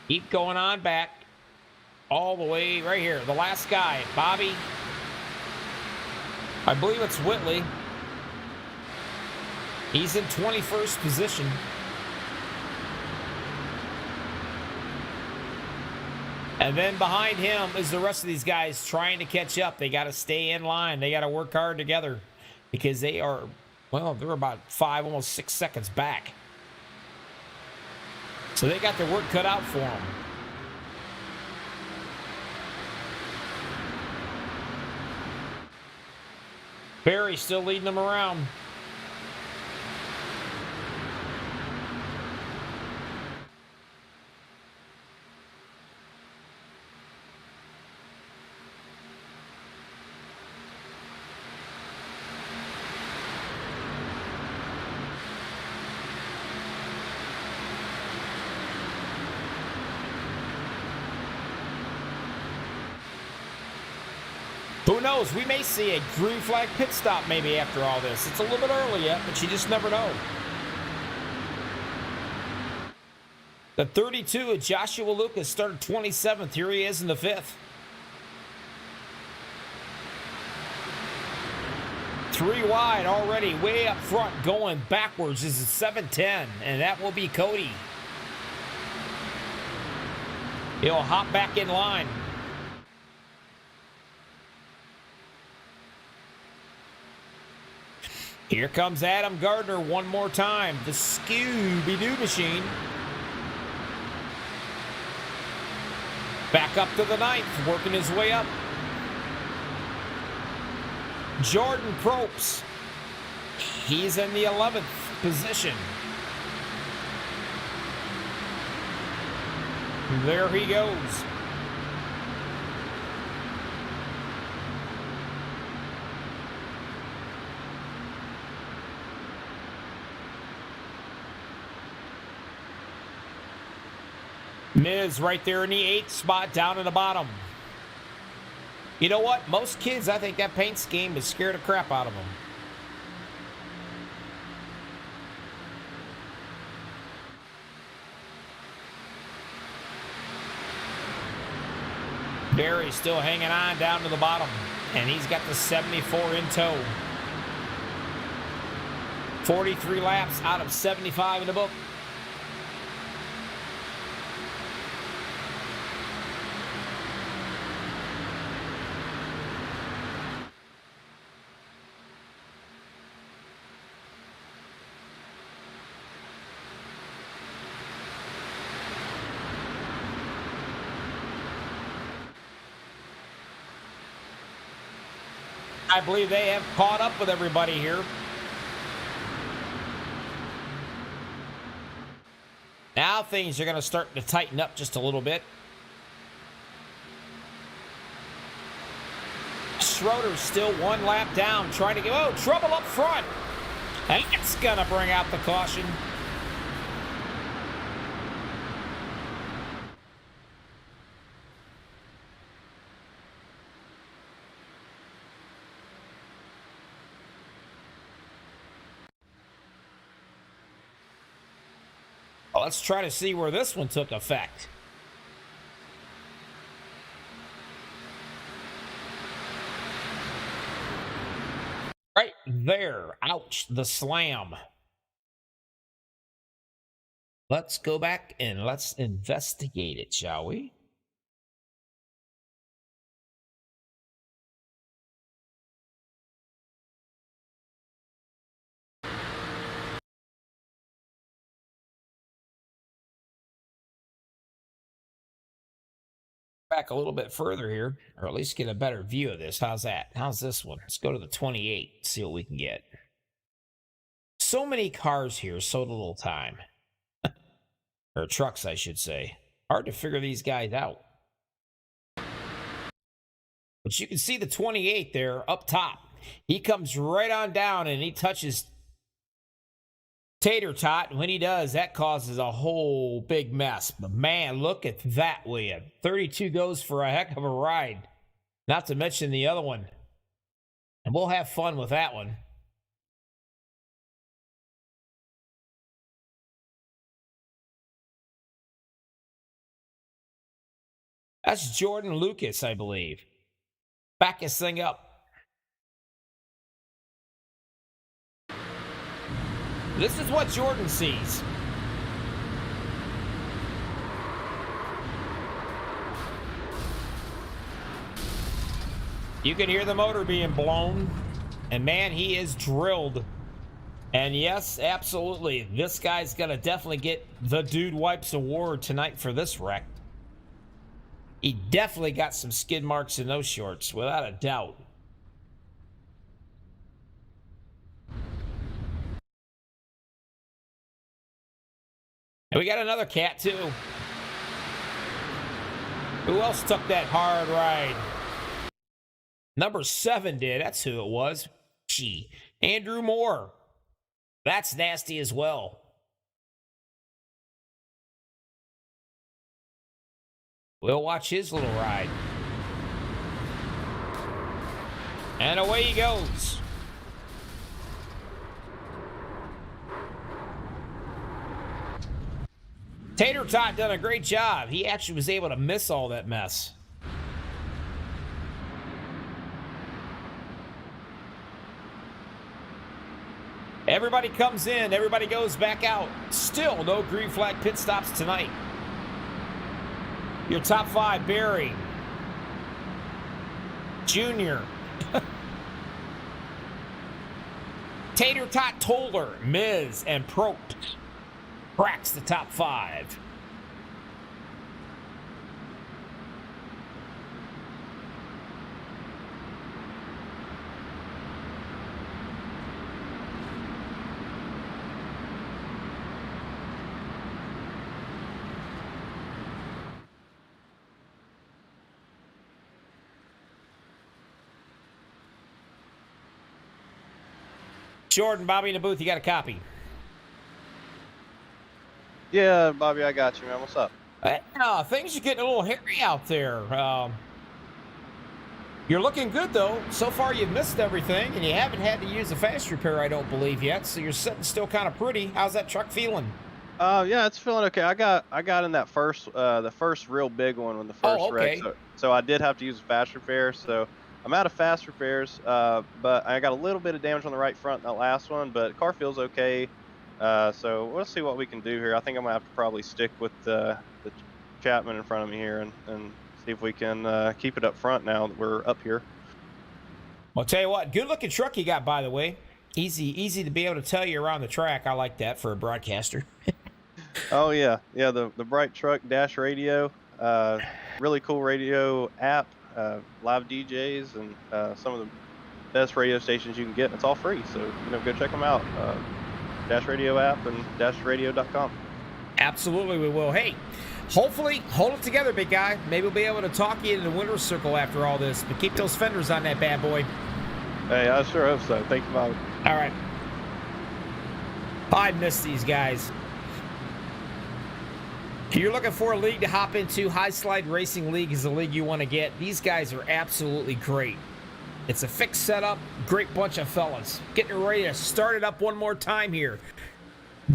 Keep going on back. All the way right here. The last guy, Bobby. I believe it's Whitley. He's in 21st position. And then behind him is the rest of these guys trying to catch up. They got to stay in line. They got to work hard together because they are, well, they're about 5, almost 6 seconds back. So they got their work cut out for them. Barry still leading them around. Who knows? We may see a green flag pit stop maybe after all this. It's a little bit early yet, but you just never know. The 32 of Joshua Lucas started 27th. Here he is in the 5th. 3 wide already, way up front, going backwards. This is 7-10, and that will be Cody. He'll hop back in line. Here comes Adam Gardner one more time. The Scooby-Doo machine. Back up to the 9th, working his way up. Jordan Probst. He's in the 11th position. There he goes. Miz right there in the 8th spot down in the bottom. You know what? Most kids, I think that paint scheme is scared the crap out of them. Barry's still hanging on down to the bottom, and he's got the 74 in tow. 43 laps out of 75 in the book. I believe they have caught up with everybody here. Now things are going to start to tighten up just a little bit. Schroeder's still 1 lap down, trying to get, oh, trouble up front. And it's going to bring out the caution. Let's try to see where this one took effect. Right there. Ouch, the slam. Let's go back and let's investigate it, shall we? Back a little bit further here, or at least get a better view of this. How's that? How's this one? Let's go to the 28, see what we can get. So many cars here, so little time. Or trucks, I should say. Hard to figure these guys out. But you can see the 28 there up top. He comes right on down and he touches Tater Tot, and when he does, that causes a whole big mess. But man, look at that, William. 32 goes for a heck of a ride. Not to mention the other one. And we'll have fun with that one. That's Jordan Lucas, I believe. Back his thing up. This is what Jordan sees. You can hear the motor being blown. And man, he is drilled. And yes, absolutely. This guy's going to definitely get the Dude Wipes award tonight for this wreck. He definitely got some skid marks in those shorts, without a doubt. And we got another cat, too. Who else took that hard ride? Number 7 did. That's who it was. Gee. Andrew Moore. That's nasty as well. We'll watch his little ride. And away he goes. Tater Tot done a great job. He actually was able to miss all that mess. Everybody comes in, everybody goes back out. Still no green flag pit stops tonight. Your top 5, Barry, Junior, Tater Tot Toller, Miz, and Prote cracks the top 5. Jordan, Bobby in the booth, you got a copy. Yeah, Bobby, I got you, man. What's up? Things are getting a little hairy out there. You're looking good, though. So far, you've missed everything, and you haven't had to use a fast repair, I don't believe, yet. So you're sitting still kind of pretty. How's that truck feeling? Yeah, it's feeling okay. I got in that the first real big one when the first wreck. So I did have to use a fast repair. So I'm out of fast repairs, but I got a little bit of damage on the right front in that last one. But the car feels okay. So we'll see what we can do here. I think I'm gonna have to probably stick with the Chapman in front of me here and see if we can keep it up front now that we're up here. I'll tell you what, good looking truck you got, by the way. Easy to be able to tell you around the track. I like that for a broadcaster. Oh yeah, the bright truck dash radio, really cool radio app, live DJs, and some of the best radio stations you can get. And it's all free, so go check them out. Dash Radio app and dashradio.com. Absolutely, we will. Hey, hopefully, hold it together, big guy. Maybe we'll be able to talk you into the winner's circle after all this. But keep those fenders on that bad boy. Hey, I sure hope so. Thank you, Bobby. All right. I miss these guys. If you're looking for a league to hop into, High Slide Racing League is the league you want to get. These guys are absolutely great. It's a fixed setup, great bunch of fellas. Getting ready to start it up one more time here.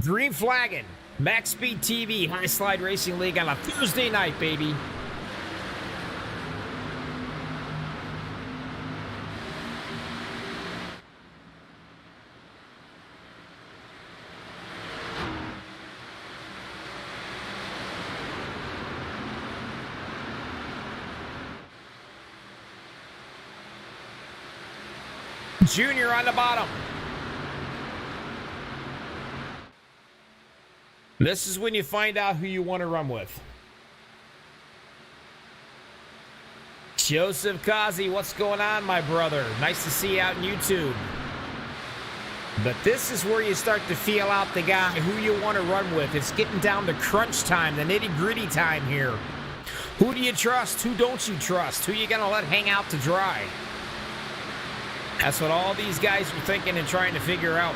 Green flagging, MaxSpeedTV, High Slide Racing League on a Thursday night, baby. Junior on the bottom. This is when you find out who you want to run with. Joseph Kazi, what's going on, my brother? Nice to see you out on YouTube. But this is where you start to feel out the guy who you want to run with. It's getting down to crunch time, the nitty-gritty time here. Who do you trust? Who don't you trust? Who you going to let hang out to dry? That's what all these guys are thinking and trying to figure out.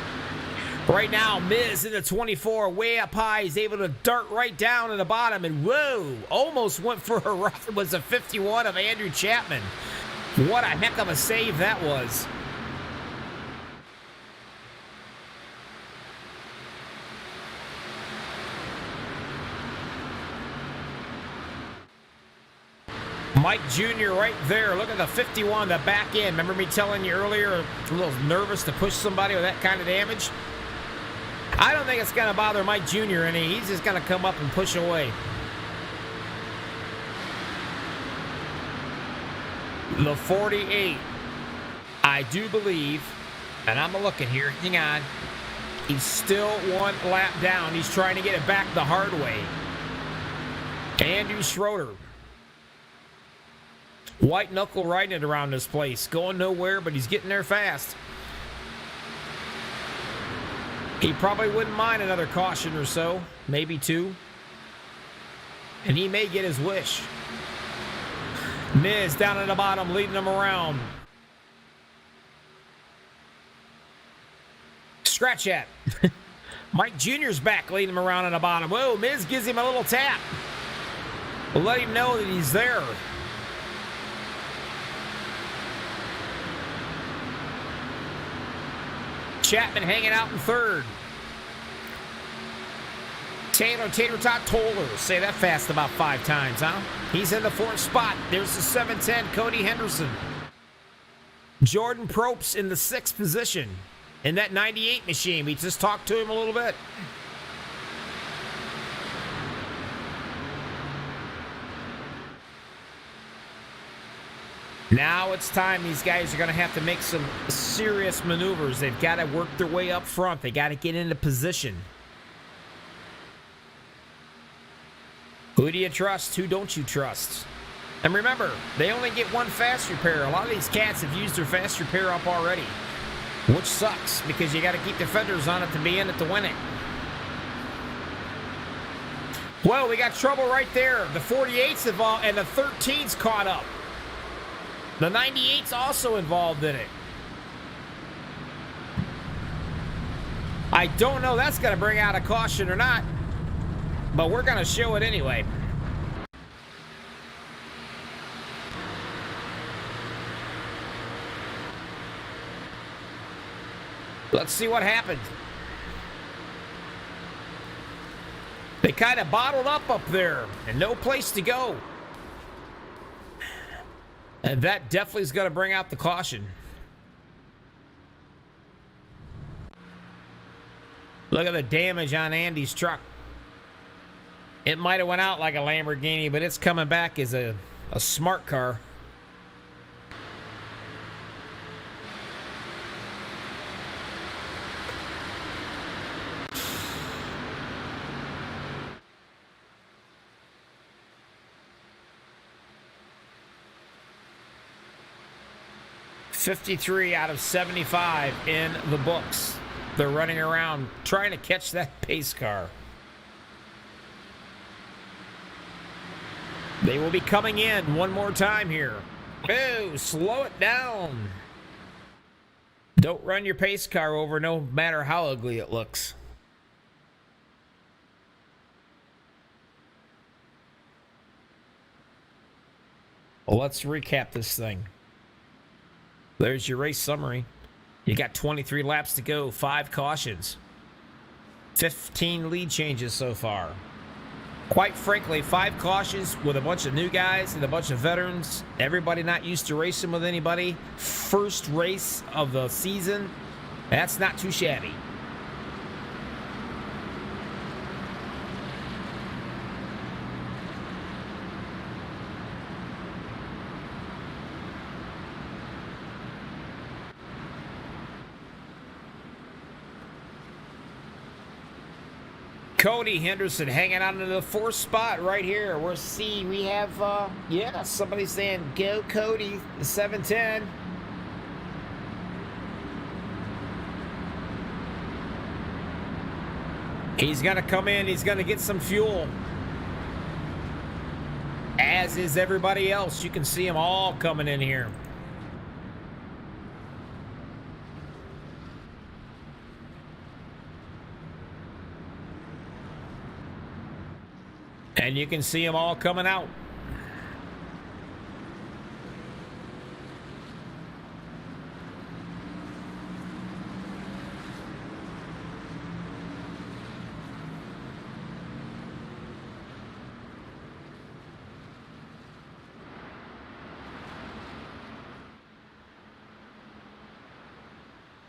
Right now, Miz in the 24, way up high. He's able to dart right down to the bottom, and whoa, almost went for a ride. It was a 51 of Andrew Chapman. What a heck of a save that was. Mike Jr. right there. Look at the 51, the back end. Remember me telling you earlier, a little nervous to push somebody with that kind of damage? I don't think it's going to bother Mike Jr. any. He's just going to come up and push away. The 48, I do believe, and I'm looking here, hang on. He's still one lap down. He's trying to get it back the hard way. Andrew Schroeder. White knuckle riding it around this place. Going nowhere, but he's getting there fast. He probably wouldn't mind another caution or so. Maybe two. And he may get his wish. Miz down at the bottom, leading him around. Scratch at. Mike Jr.'s back, leading him around on the bottom. Whoa, Miz gives him a little tap. We'll let him know that he's there. Chapman hanging out in third. Taylor Tater Tot Toller. Say that fast about 5 times, huh? He's in the 4th spot. There's the 710, Cody Henderson. Jordan Probst in the 6th position in that 98 machine. We just talked to him a little bit. Now it's time. These guys are going to have to make some serious maneuvers. They've got to work their way up front. They got to get into position. Who do you trust? Who don't you trust? And remember, they only get one fast repair. A lot of these cats have used their fast repair up already, which sucks because you got to keep the fenders on it to be in it to win it. Well, we got trouble right there. The 48's involved and the 13's caught up. The 98's also involved in it. I don't know if that's going to bring out a caution or not, but we're going to show it anyway. Let's see what happened. They kind of bottled up there and no place to go. And that definitely is going to bring out the caution. Look at the damage on Andy's truck. It might have went out like a Lamborghini, but it's coming back as a smart car. $53 out of 75 in the books. They're running around trying to catch that pace car. They will be coming in one more time here. Oh, slow it down. Don't run your pace car over no matter how ugly it looks. Well, let's recap this thing. There's your race summary. You got 23 laps to go, 5 cautions, 15 lead changes so far. Quite frankly, 5 cautions with a bunch of new guys and a bunch of veterans. Everybody not used to racing with anybody. First race of the season. That's not too shabby. Cody Henderson hanging out in the 4th spot right here. We have, yeah, somebody saying, go Cody, the 710. He's going to come in. He's going to get some fuel. As is everybody else. You can see them all coming in here. And you can see them all coming out.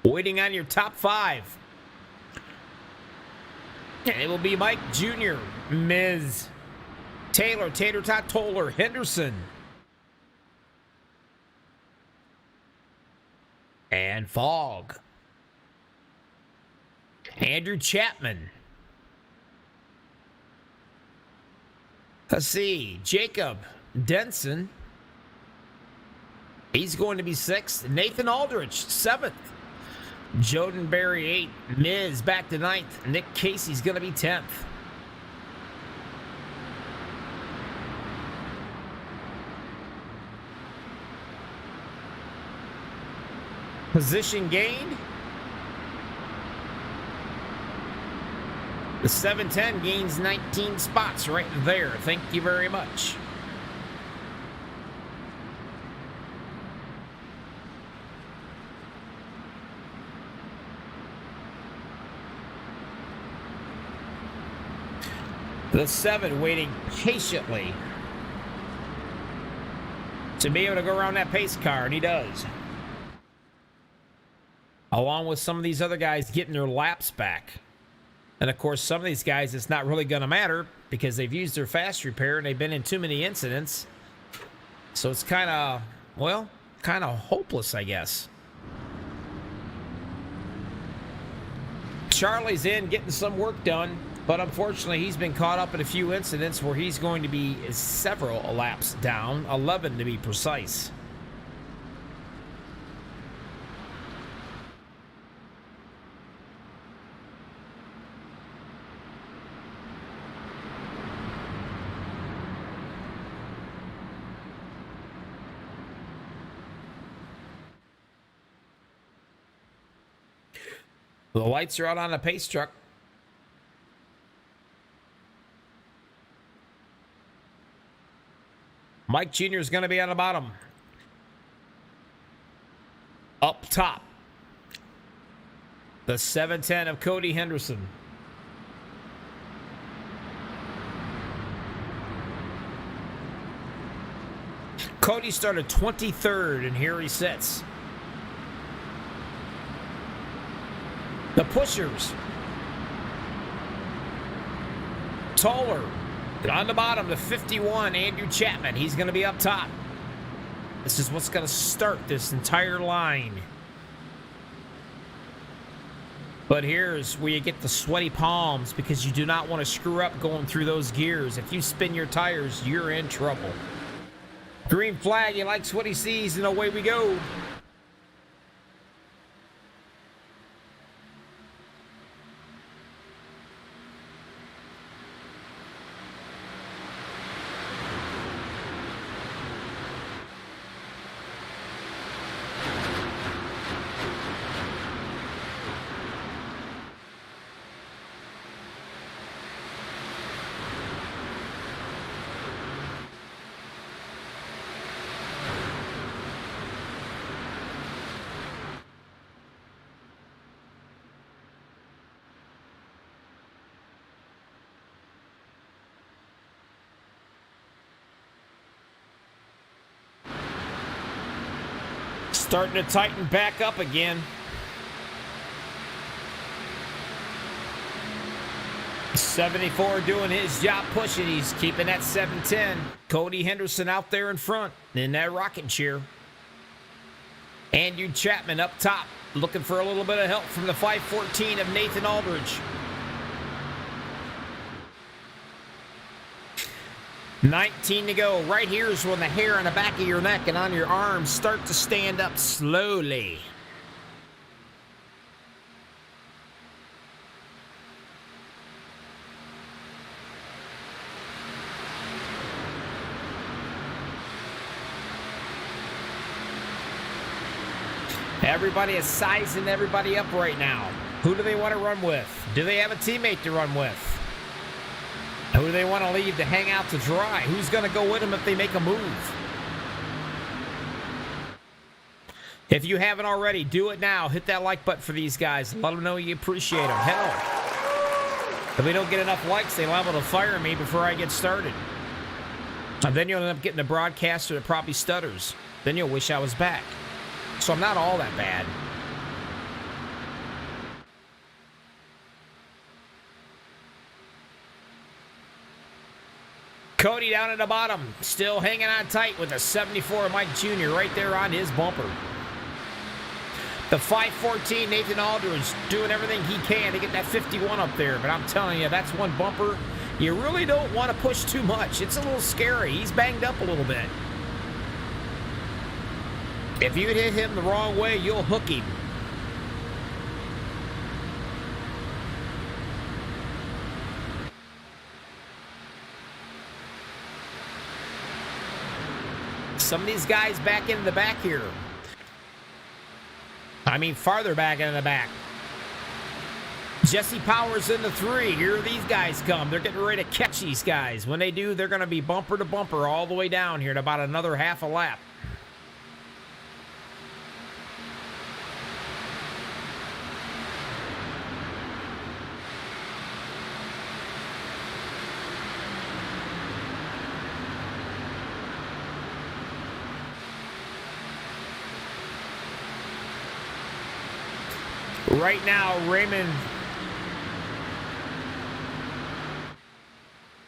Waiting on your top 5. And it will be Mike Jr., Ms. Taylor, Tater Tot Toller, Henderson, and Fogg. Andrew Chapman. Let's see, Jacob Denson. He's going to be 6th. Nathan Aldrich, 7th. Joden Berry, 8th. Miz back to 9th. Nick Casey's going to be 10th. Position gained. The 710 gains 19 spots right there. Thank you very much. The 7 waiting patiently to be able to go around that pace car, and he does. Along with some of these other guys getting their laps back. And of course, some of these guys, it's not really going to matter because they've used their fast repair and they've been in too many incidents. So it's kind of, well, kind of hopeless, I guess. Charlie's in getting some work done, but unfortunately he's been caught up in a few incidents where he's going to be several laps down, 11 to be precise. The lights are out on the pace truck. Mike Jr. is going to be on the bottom. Up top, the 710 of Cody Henderson. Cody started 23rd, and here he sits. The pushers. Toller. On the bottom, the 51, Andrew Chapman. He's going to be up top. This is what's going to start this entire line. But here's where you get the sweaty palms because you do not want to screw up going through those gears. If you spin your tires, you're in trouble. Green flag, he likes what he sees, and away we go. Starting to tighten back up again. .74 doing his job pushing. He's keeping that 710. Cody Henderson out there in front in that rocking chair. Andrew Chapman up top looking for a little bit of help from the 514 of Nathan Aldridge. 19 to go. Right here is when the hair on the back of your neck and on your arms start to stand up slowly. Everybody is sizing everybody up right now. Who do they want to run with? Do they have a teammate to run with? Who do they want to leave to hang out to dry? Who's going to go with them if they make a move? If you haven't already, do it now. Hit that like button for these guys. Let them know you appreciate them. Hell, if we don't get enough likes, they're liable to fire me before I get started. And then you'll end up getting a broadcaster that probably stutters. Then you'll wish I was back. So I'm not all that bad. Cody down at the bottom, still hanging on tight with a 74 Mike Jr. right there on his bumper. The 514 Nathan Aldridge doing everything he can to get that 51 up there. But I'm telling you, that's one bumper you really don't want to push too much. It's a little scary. He's banged up a little bit. If you hit him the wrong way, you'll hook him. Some of these guys back in the back here. I mean, farther back in the back. Jesse Powers in the 3. Here these guys come. They're getting ready to catch these guys. When they do, they're going to be bumper to bumper all the way down here to about another half a lap. right now, Raymond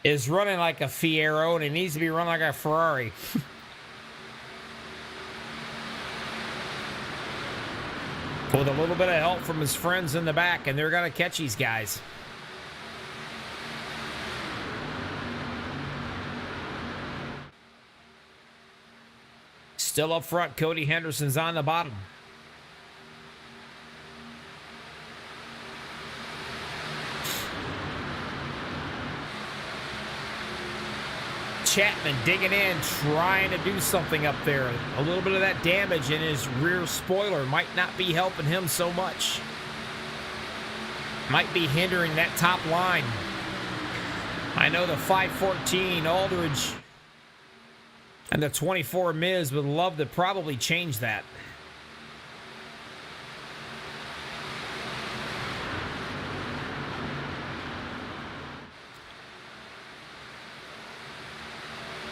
is running like a Fiero, and he needs to be running like a Ferrari. With a little bit of help from his friends in the back, and they're going to catch these guys. Still up front, Cody Henderson's on the bottom. Chapman digging in, trying to do something up there. A little bit of that damage in his rear spoiler might not be helping him so much. Might be hindering that top line. I know the 514 Aldridge and the 24 Miz would love to probably change that.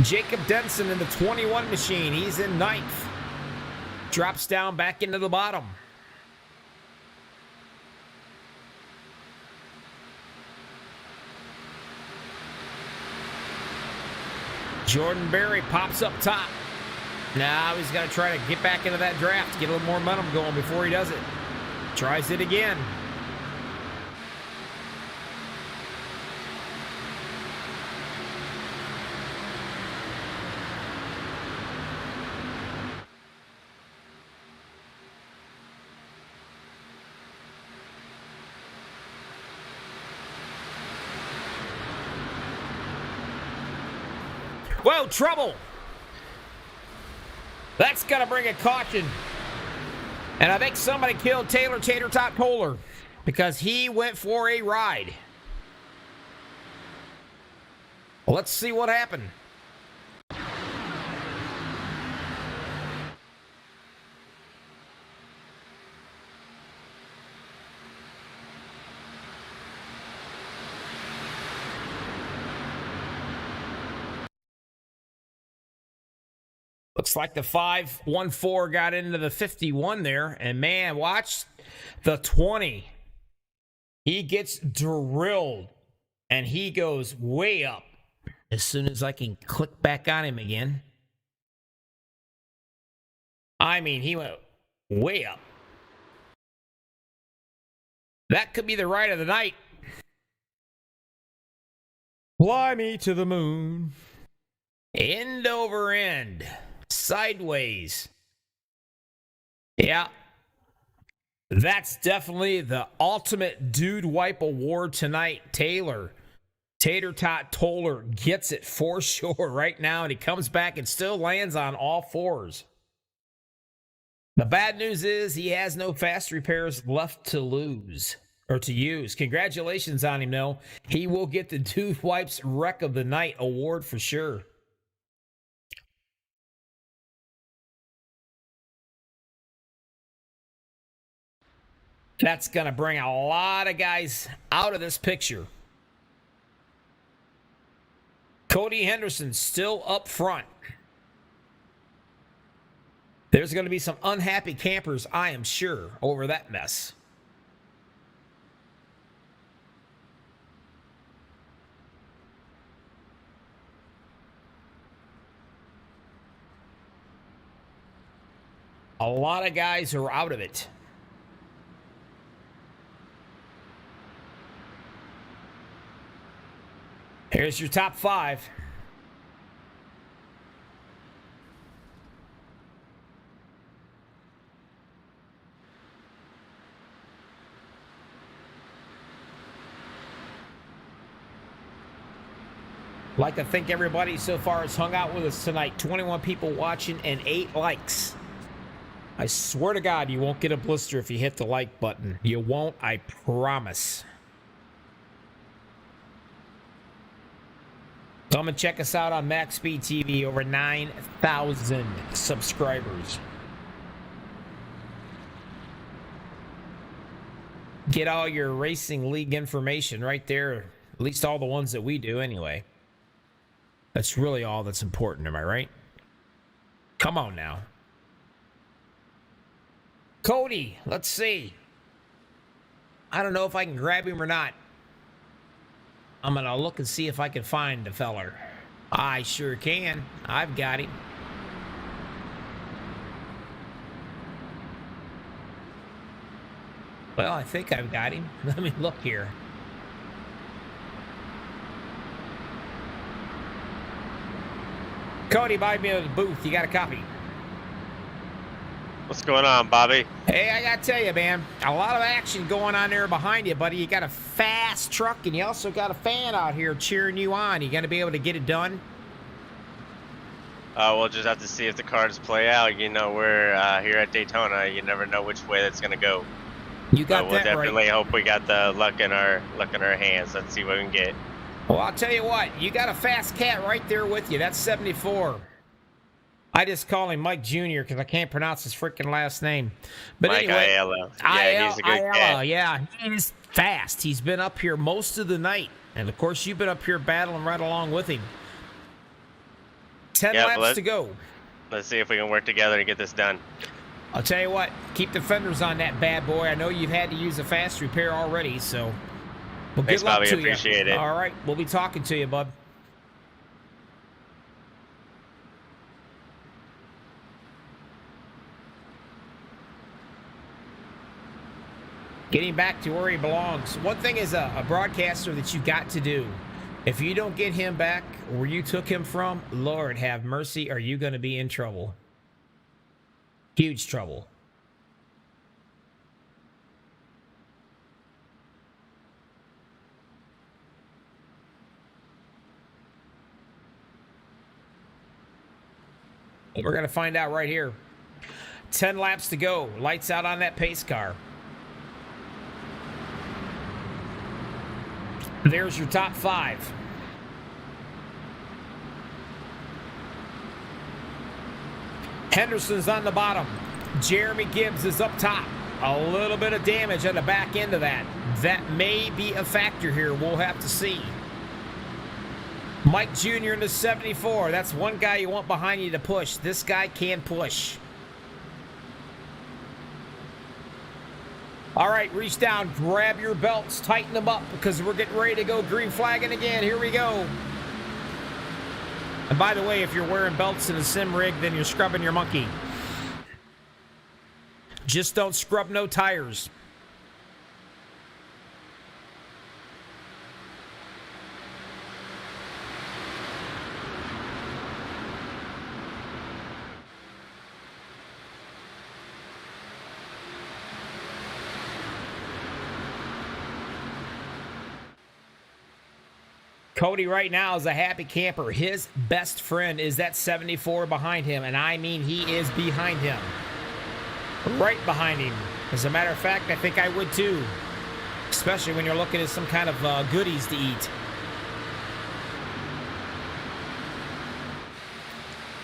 Jacob Denson in the 21 machine. He's in ninth. Drops down back into the bottom. Jordan Berry pops up top. Now he's got to try to get back into that draft, get a little more momentum going before he does it. Tries it again. Whoa, trouble! That's going to bring a caution. And I think somebody killed Taylor Tater Tot Polar because he went for a ride. Well, let's see what happened. Looks like the 514 got into the 51 there. And man, watch the 20. He gets drilled. And he goes way up. As soon as I can click back on him again. I mean, he went way up. That could be the ride of the night. Fly me to the moon. End over end. Sideways. Yeah. That's definitely the ultimate dude wipe award tonight. Taylor Tater Tot Toller gets it for sure right now, and he comes back and still lands on all fours. The bad news is he has no fast repairs left to lose or to use. Congratulations on him, though. He will get the Dude Wipes Wreck of the Night award for sure. That's going to bring a lot of guys out of this picture. Cody Henderson still up front. There's going to be some unhappy campers, I am sure, over that mess. A lot of guys are out of it. Here's your top five. Like to thank everybody so far has hung out with us tonight. 21 people watching and 8 likes. I swear to God, you won't get a blister if you hit the like button. You won't, I promise. Come and check us out on MaxSpeedTV. Over 9,000 subscribers. Get all your racing league information right there. At least all the ones that we do anyway. That's really all that's important, am I right? Come on now. Cody, let's see. I don't know if I can grab him or not. I'm going to look and see if I can find the feller. I sure can. I've got him. Well, I think I've got him. Let me look here. Cody, buy me at the booth. You got a copy. What's going on, Bobby? Hey, I got to tell you, man, a lot of action going on there behind you, buddy. You got a fast truck, and you also got a fan out here cheering you on. You going to be able to get it done? We'll just have to see if the cards play out. You know, we're here at Daytona. You never know which way that's going to go. You got we'll that definitely right. hope we got the luck in our hands. Let's see what we can get. Well, I'll tell you what. You got a fast cat right there with you. That's 74. I just call him Mike Jr. because I can't pronounce his freaking last name. But Mike anyway, Aiello. Yeah, he's a good cat. Yeah, he's fast. He's been up here most of the night. And, of course, you've been up here battling right along with him. 10 laps to go. Let's see if we can work together to get this done. I'll tell you what, keep the fenders on that bad boy. I know you've had to use a fast repair already, so well, Thanks, good luck Bobby. to Appreciate you. it. All right, we'll be talking to you, bud. Getting back to where he belongs. One thing is a broadcaster that you got to do. If you don't get him back where you took him from, Lord have mercy, are you going to be in trouble? Huge trouble. We're going to find out right here. 10 laps to go. Lights out on that pace car. There's your top 5. Henderson's on the bottom. Jeremy Gibbs is up top. A little bit of damage on the back end of that. That may be a factor here. We'll have to see. Mike Jr. in the 74. That's one guy you want behind you to push. This guy can push. All right, reach down, grab your belts, tighten them up because we're getting ready to go green flagging again. Here we go. And by the way, if you're wearing belts in a sim rig, then you're scrubbing your monkey. Just don't scrub no tires. Cody right now is a happy camper. His best friend is that 74 behind him, and I mean he is behind him. Right behind him. As a matter of fact, I think I would too. Especially when you're looking at some kind of goodies to eat.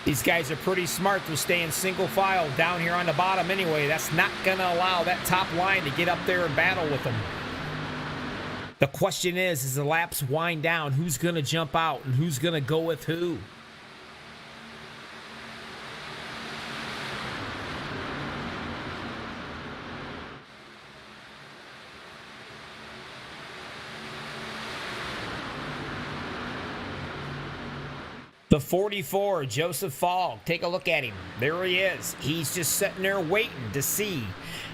These guys are pretty smart. They're staying single file down here on the bottom anyway. That's not going to allow that top line to get up there and battle with them. The question is, as the laps wind down, who's going to jump out and who's going to go with who? The 44, Joseph Fogg. Take a look at him. There he is. He's just sitting there waiting to see.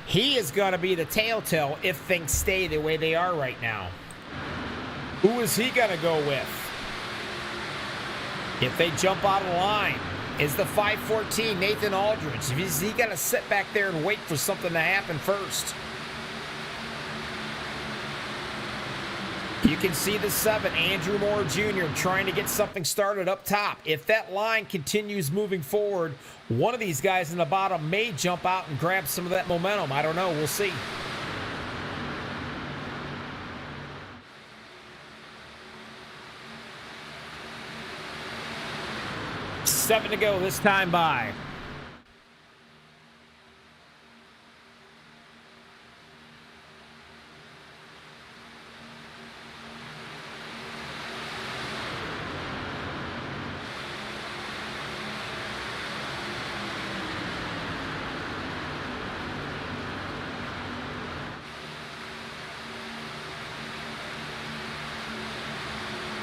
He is going to be the telltale if things stay the way they are right now. Who is he going to go with? If they jump out of line, is the 514 Nathan Aldridge? Is he going to sit back there and wait for something to happen first? You can see the 7, Andrew Moore Jr. trying to get something started up top. If that line continues moving forward, one of these guys in the bottom may jump out and grab some of that momentum. I don't know. We'll see. Seven to go this time by.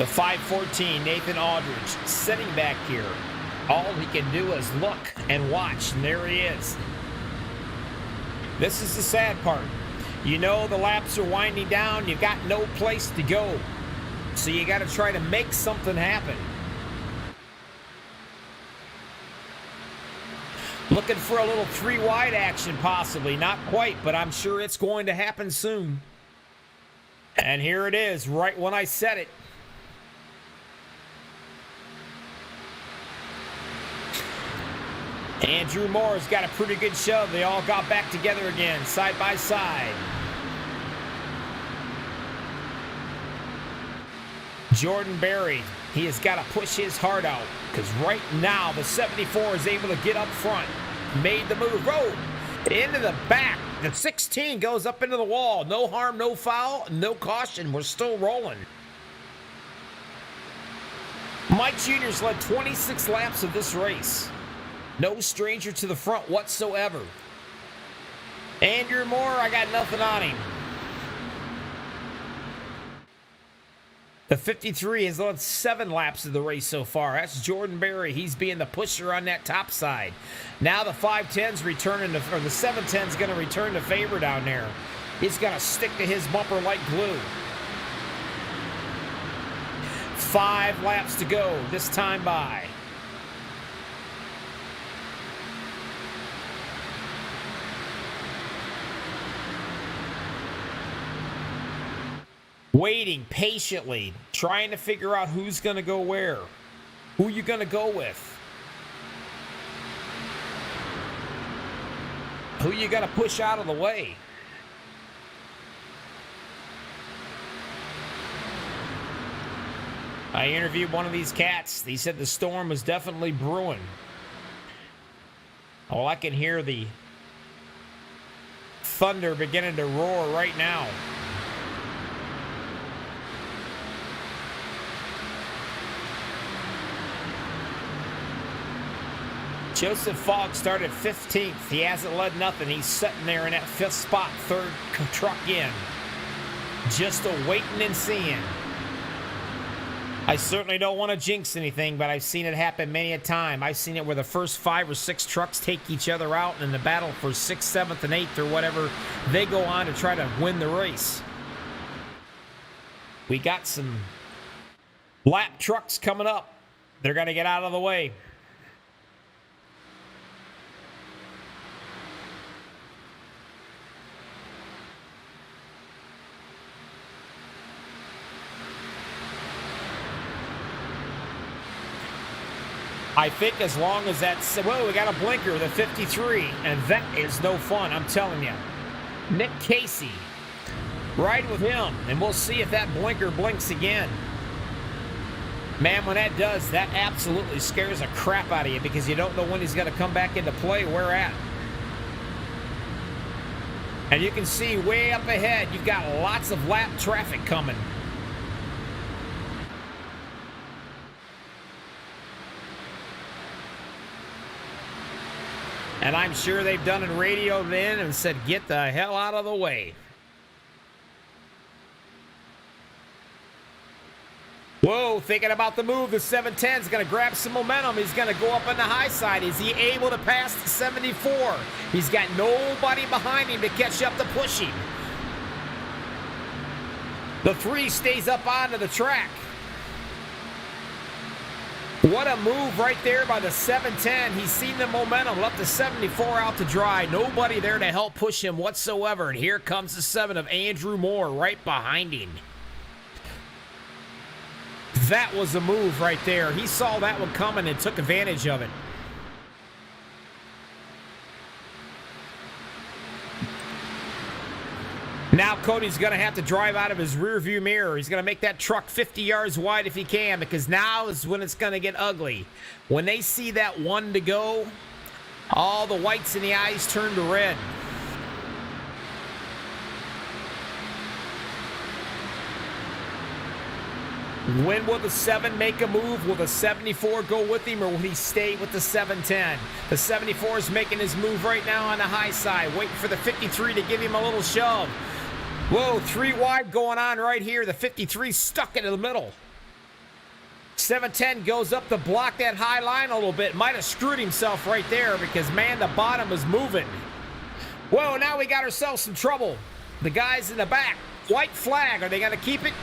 The 514, Nathan Aldridge, sitting back here. All he can do is look and watch, and there he is. This is the sad part. You know the laps are winding down. You've got no place to go. So you got to try to make something happen. Looking for a little 3-wide action possibly. Not quite, but I'm sure it's going to happen soon. And here it is, right when I said it. Andrew Moore's got a pretty good shove. They all got back together again, side by side. Jordan Berry, he has got to push his heart out because right now the 74 is able to get up front. Made the move, rolled into the back. The 16 goes up into the wall. No harm, no foul, no caution. We're still rolling. Mike Jr.'s led 26 laps of this race. No stranger to the front whatsoever. Andrew Moore, I got nothing on him. The 53 has led 7 laps of the race so far. That's Jordan Berry. He's being the pusher on that top side. Now the 510's returning to, or the 710's going to return to favor down there. He's going to stick to his bumper like glue. 5 laps to go this time by. Waiting patiently, trying to figure out who's going to go where. Who you going to go with? Who you going to push out of the way? I interviewed one of these cats. He said the storm was definitely brewing. Oh, I can hear the thunder beginning to roar right now. Joseph Fogg started 15th. He hasn't led nothing. He's sitting there in that 5th spot, 3rd truck in. Just a waiting and seeing. I certainly don't want to jinx anything, but I've seen it happen many a time. I've seen it where the first 5 or 6 trucks take each other out, and in the battle for 6th, 7th, and 8th or whatever, they go on to try to win the race. We got some lap trucks coming up. They're going to get out of the way. I think as long as that's, well, we got a blinker, the 53, and that is no fun, I'm telling you. Nick Casey, ride with him, and we'll see if that blinker blinks again. Man, when that does, that absolutely scares the crap out of you because you don't know when he's going to come back into play, where at. And you can see way up ahead, you've got lots of lap traffic coming. And I'm sure they've done and radioed in and said, get the hell out of the way. Whoa, thinking about the move. The 710 is going to grab some momentum. He's going to go up on the high side. Is he able to pass the 74? He's got nobody behind him to catch up to push him. The 3 stays up onto the track. What a move right there by the 710. He's seen the momentum. Left the 74 out to dry. Nobody there to help push him whatsoever. And here comes the 7 of Andrew Moore right behind him. That was a move right there. He saw that one coming and took advantage of it. Now Cody's going to have to drive out of his rearview mirror. He's going to make that truck 50 yards wide if he can, because now is when it's going to get ugly. When they see that 1 to go, all the whites in the eyes turn to red. When will the 7 make a move? Will the 74 go with him, or will he stay with the 710? The 74 is making his move right now on the high side, waiting for the 53 to give him a little shove. Whoa, 3 wide going on right here. The 53 stuck in the middle. 710 goes up to block that high line a little bit. Might have screwed himself right there because, man, the bottom was moving. Whoa, now we got ourselves some trouble. The guys in the back. White flag. Are they going to keep it?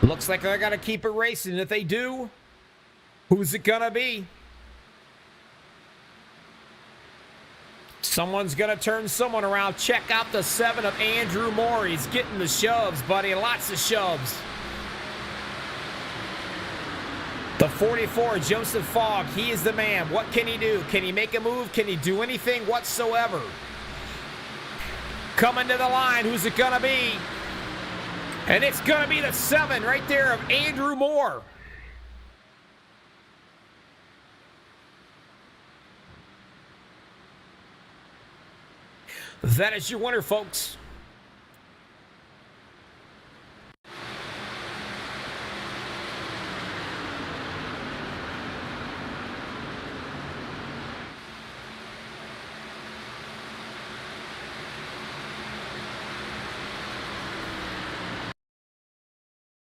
Looks like they're going to keep it racing. If they do, who's it going to be? Someone's going to turn someone around. Check out the 7 of Andrew Moore. He's getting the shoves, buddy. Lots of shoves. The 44, Joseph Fogg, he is the man. What can he do? Can he make a move? Can he do anything whatsoever? Coming to the line, who's it going to be? And it's going to be the 7 right there of Andrew Moore. That is your winner, folks.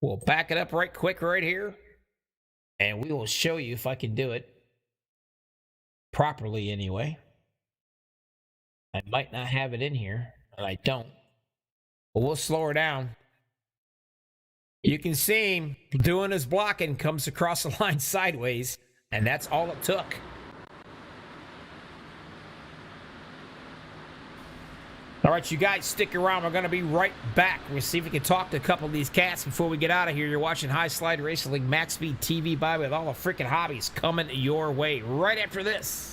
We'll back it up right quick right here, and we will show you if I can do it properly anyway. I might not have it in here, and I don't. But we'll slow her down. You can see him doing his blocking, comes across the line sideways, and that's all it took. All right, you guys, stick around. We're going to be right back. We'll see if we can talk to a couple of these cats before we get out of here. You're watching High Slide Racing League, MaxSpeedTV, by with all the freaking hobbies coming your way right after this.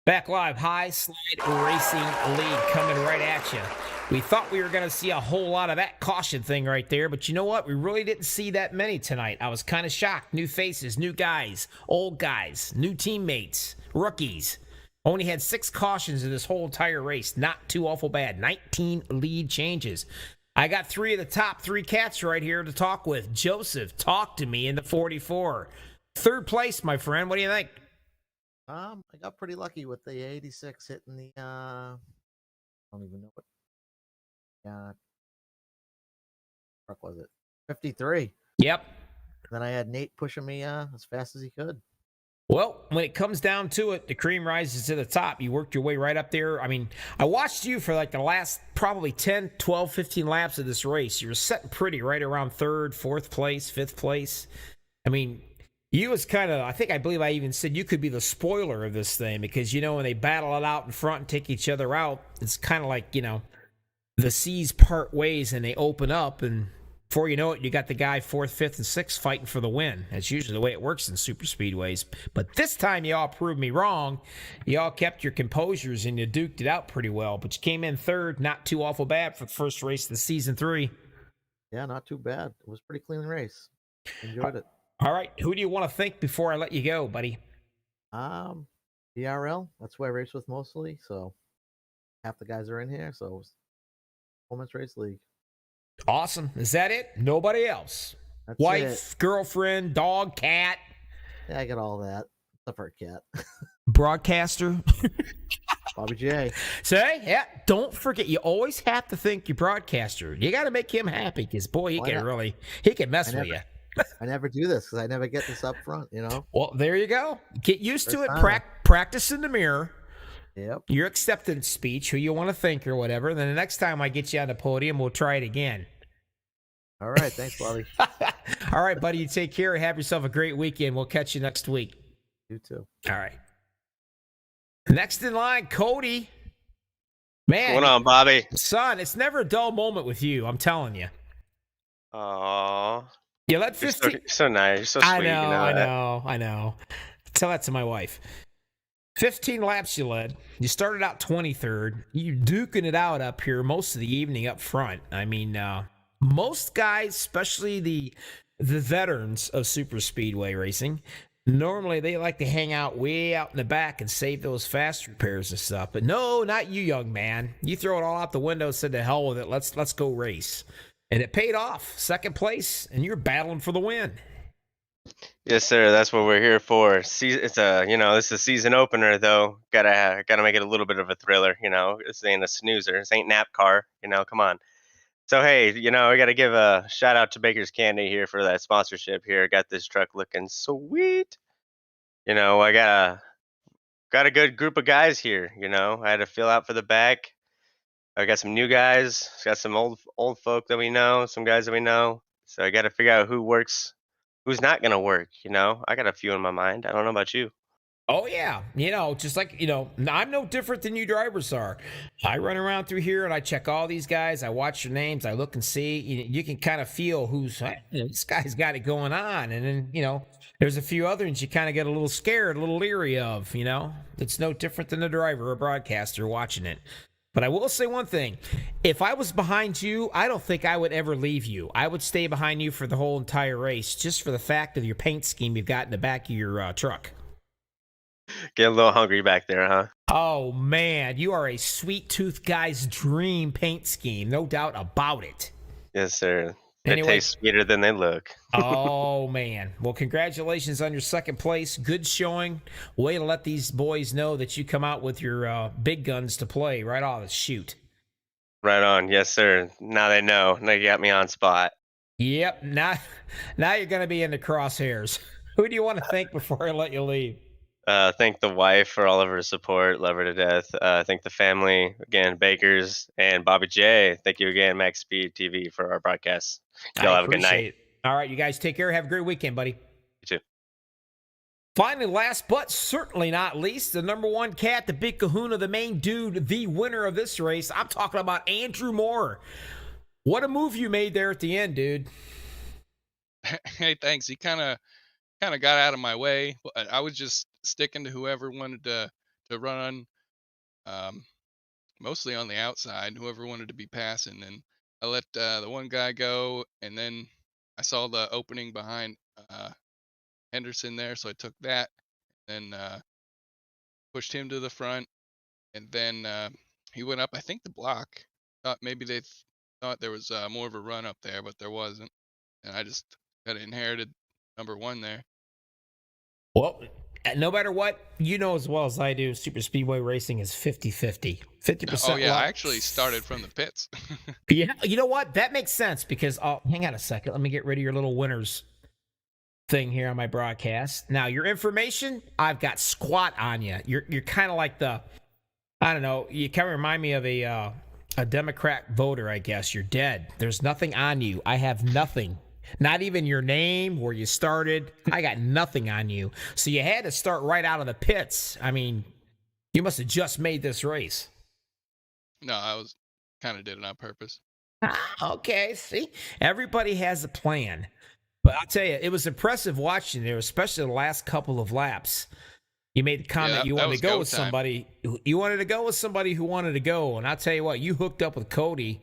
Back live, High Slide Racing League coming right at you. We thought we were going to see a whole lot of that caution thing right there, but you know what? We really didn't see that many tonight. I was kind of shocked. New faces, new guys, old guys, new teammates, rookies. Only had 6 cautions in this whole entire race. Not too awful bad. 19 lead changes. I got 3 of the top 3 cats right here to talk with. Joseph, talk to me in the 44. 3rd place, my friend. What do you think? I got pretty lucky with the 86 hitting the I don't even know what truck was it? 53. Yep. Then I had Nate pushing me as fast as he could. Well, when it comes down to it, the cream rises to the top. You worked your way right up there. I mean, I watched you for like the last probably 10, 12, 15 laps of this race. You were sitting pretty right around third, fourth place, fifth place. I mean, you was kind of, I believe I even said you could be the spoiler of this thing because, when they battle it out in front and take each other out, it's kind of like, the seas part ways and they open up, and before you know it, you got the guy fourth, fifth, and sixth fighting for the win. That's usually the way it works in super speedways. But this time, y'all proved me wrong. Y'all kept your composures and you duked it out pretty well. But you came in third, not too awful bad for the first race of the season 3. Yeah, not too bad. It was a pretty clean race. Enjoyed it. All right, who do you want to thank before I let you go, buddy? DRL. That's who I race with mostly. So half the guys are in here. So it was Women's Race League. Awesome. Is that it? Nobody else? That's Wife, girlfriend, dog, cat? Yeah, I got all that. Except for a cat. Broadcaster? Bobby J. Say, yeah, don't forget, you always have to think your broadcaster. You got to make him happy because, boy, he can mess with you. I never do this because I never get this up front, Well, there you go. Get used to it. Time. Practice in the mirror. Yep. Your acceptance speech, who you want to thank or whatever. Then the next time I get you on the podium, we'll try it again. All right. Thanks, Bobby. All right, buddy. You take care. Have yourself a great weekend. We'll catch you next week. You too. All right. Next in line, Cody. Man. What's going on, Bobby? Son, it's never a dull moment with you. I'm telling you. Aww. You let 15. You're so nice. You're so sweet. I know. Tell that to my wife. 15 laps you led. You started out 23rd. You duking it out up here most of the evening up front. I mean, most guys, especially the veterans of super speedway racing, normally they like to hang out way out in the back and save those fast repairs and stuff. But no, not you, young man. You throw it all out the window, said to hell with it. Let's go race. And it paid off. Second place, and you're battling for the win. Yes, sir. That's what we're here for. It's a, this is a season opener, though. Gotta make it a little bit of a thriller. This ain't a snoozer. This ain't NAPCAR. Come on. So hey, we gotta give a shout out to Baker's Candy here for that sponsorship here. Got this truck looking sweet. I got a good group of guys here. I had to fill out for the back. I got some new guys. Got some old folk that we know. Some guys that we know. So I got to figure out who works. Who's not going to work, I got a few in my mind. I don't know about you. Oh, yeah. Just like, I'm no different than you drivers are. I run around through here and I check all these guys. I watch your names. I look and see. You can kind of feel this guy's got it going on. And then, there's a few others you kind of get a little scared, a little leery of, It's no different than a driver or broadcaster watching it. But I will say one thing. If I was behind you, I don't think I would ever leave you. I would stay behind you for the whole entire race just for the fact of your paint scheme you've got in the back of your truck. Get a little hungry back there, huh? Oh, man. You are a sweet tooth guy's dream paint scheme. No doubt about it. Yes, sir. They Anyway. taste sweeter than they look. Oh, man. Well, congratulations on your second place. Good showing. Way to let these boys know that you come out with your big guns to play right off the chute. Right on. Yes, sir. Now they know. Now you got me on spot. Yep. Now you're going to be in the crosshairs. Who do you want to thank before I let you leave? Thank the wife for all of her support. Love her to death. Thank the family, again, Bakers and Bobby J. Thank you again, MaxSpeedTV, for our broadcast. Y'all have a good night. It. All right, you guys take care. Have a great weekend, buddy. You too. Finally, last but certainly not least, the number one cat, the big kahuna, the main dude, the winner of this race. I'm talking about Andrew Moore. What a move you made there at the end, dude. Hey, thanks. He kind of got out of my way, but I was just sticking to whoever wanted to run, mostly on the outside, whoever wanted to be passing. And I let the one guy go, and then I saw the opening behind Henderson there, so I took that, then pushed him to the front, and then he went up, I think, the block. Thought maybe they thought there was more of a run up there, but there wasn't. And I just got inherited number one there. Well, no matter what, as well as I do, super speedway racing is 50-50. 50%. Oh, yeah, I actually started from the pits. Yeah, you know what? That makes sense because, hang on a second. Let me get rid of your little winners. thing here on my broadcast. Now, your information, I've got squat on you. You're kind of like the, I don't know, you kind of remind me of a Democrat voter, I guess. You're dead. There's nothing on you. I have nothing. Not even your name, where you started. I got nothing on you. So you had to start right out of the pits. I mean, you must have just made this race. No, I was kind of did it on purpose. Okay, see? Everybody has a plan. But I'll tell you, it was impressive watching there, especially the last couple of laps. You made the comment you wanted to go with somebody. You wanted to go with somebody who wanted to go. And I'll tell you what, you hooked up with Cody,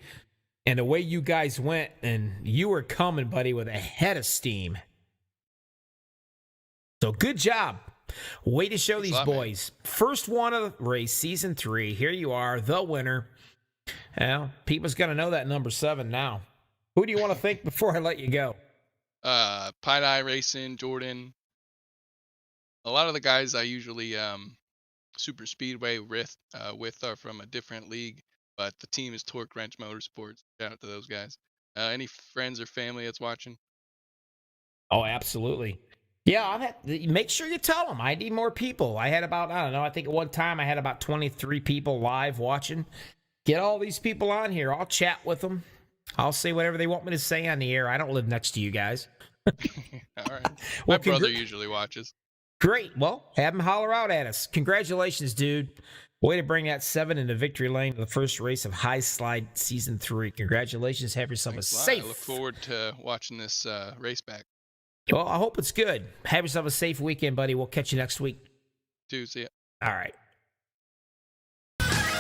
and the way you guys went, and you were coming, buddy, with a head of steam. So good job. Way to show these boys. Man. First one of the race, season 3. Here you are, the winner. Well, people's going to know that number 7 now. Who do you want to thank before I let you go? Pine Eye Racing, Jordan. A lot of the guys I usually super speedway with are from a different league, but the team is Torque Wrench Motorsports. Shout out to those guys. Any friends or family that's watching? Oh, absolutely. Yeah, make sure you tell them. I need more people. I had about, I don't know, I think at one time I had about 23 people live watching. Get all these people on here. I'll chat with them. I'll say whatever they want me to say on the air. I don't live next to you guys. All right. My brother usually watches. Great. Well, have him holler out at us. Congratulations, dude. Way to bring that 7 into victory lane to the first race of High Slide Season 3. Congratulations. Have yourself Thanks a safe. I look forward to watching this race back. Well, I hope it's good. Have yourself a safe weekend, buddy. We'll catch you next week. See ya. All right.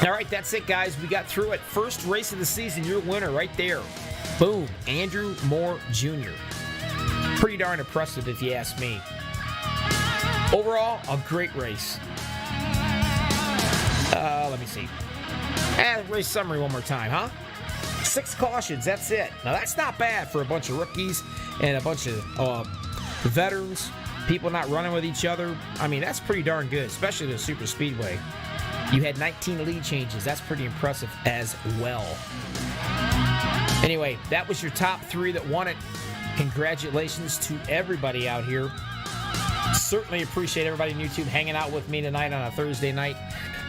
All right, that's it, guys. We got through it. First race of the season, your winner right there. Boom. Andrew Moore Jr. Pretty darn impressive, if you ask me. Overall, a great race. Let me see. Race summary one more time, huh? 6 cautions, that's it. Now, that's not bad for a bunch of rookies and a bunch of veterans, people not running with each other. I mean, that's pretty darn good, especially the super speedway. You had 19 lead changes. That's pretty impressive as well. Anyway, that was your top 3 that won it. Congratulations to everybody out here. Certainly appreciate everybody on YouTube hanging out with me tonight on a Thursday night.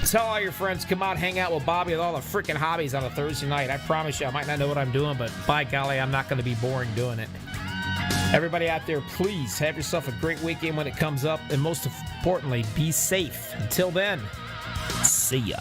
Tell all your friends, come out, hang out with Bobby with all the freaking hobbies on a Thursday night. I promise you, I might not know what I'm doing, but by golly, I'm not going to be boring doing it. Everybody out there, please have yourself a great weekend when it comes up, and most importantly, be safe. Until then, see ya.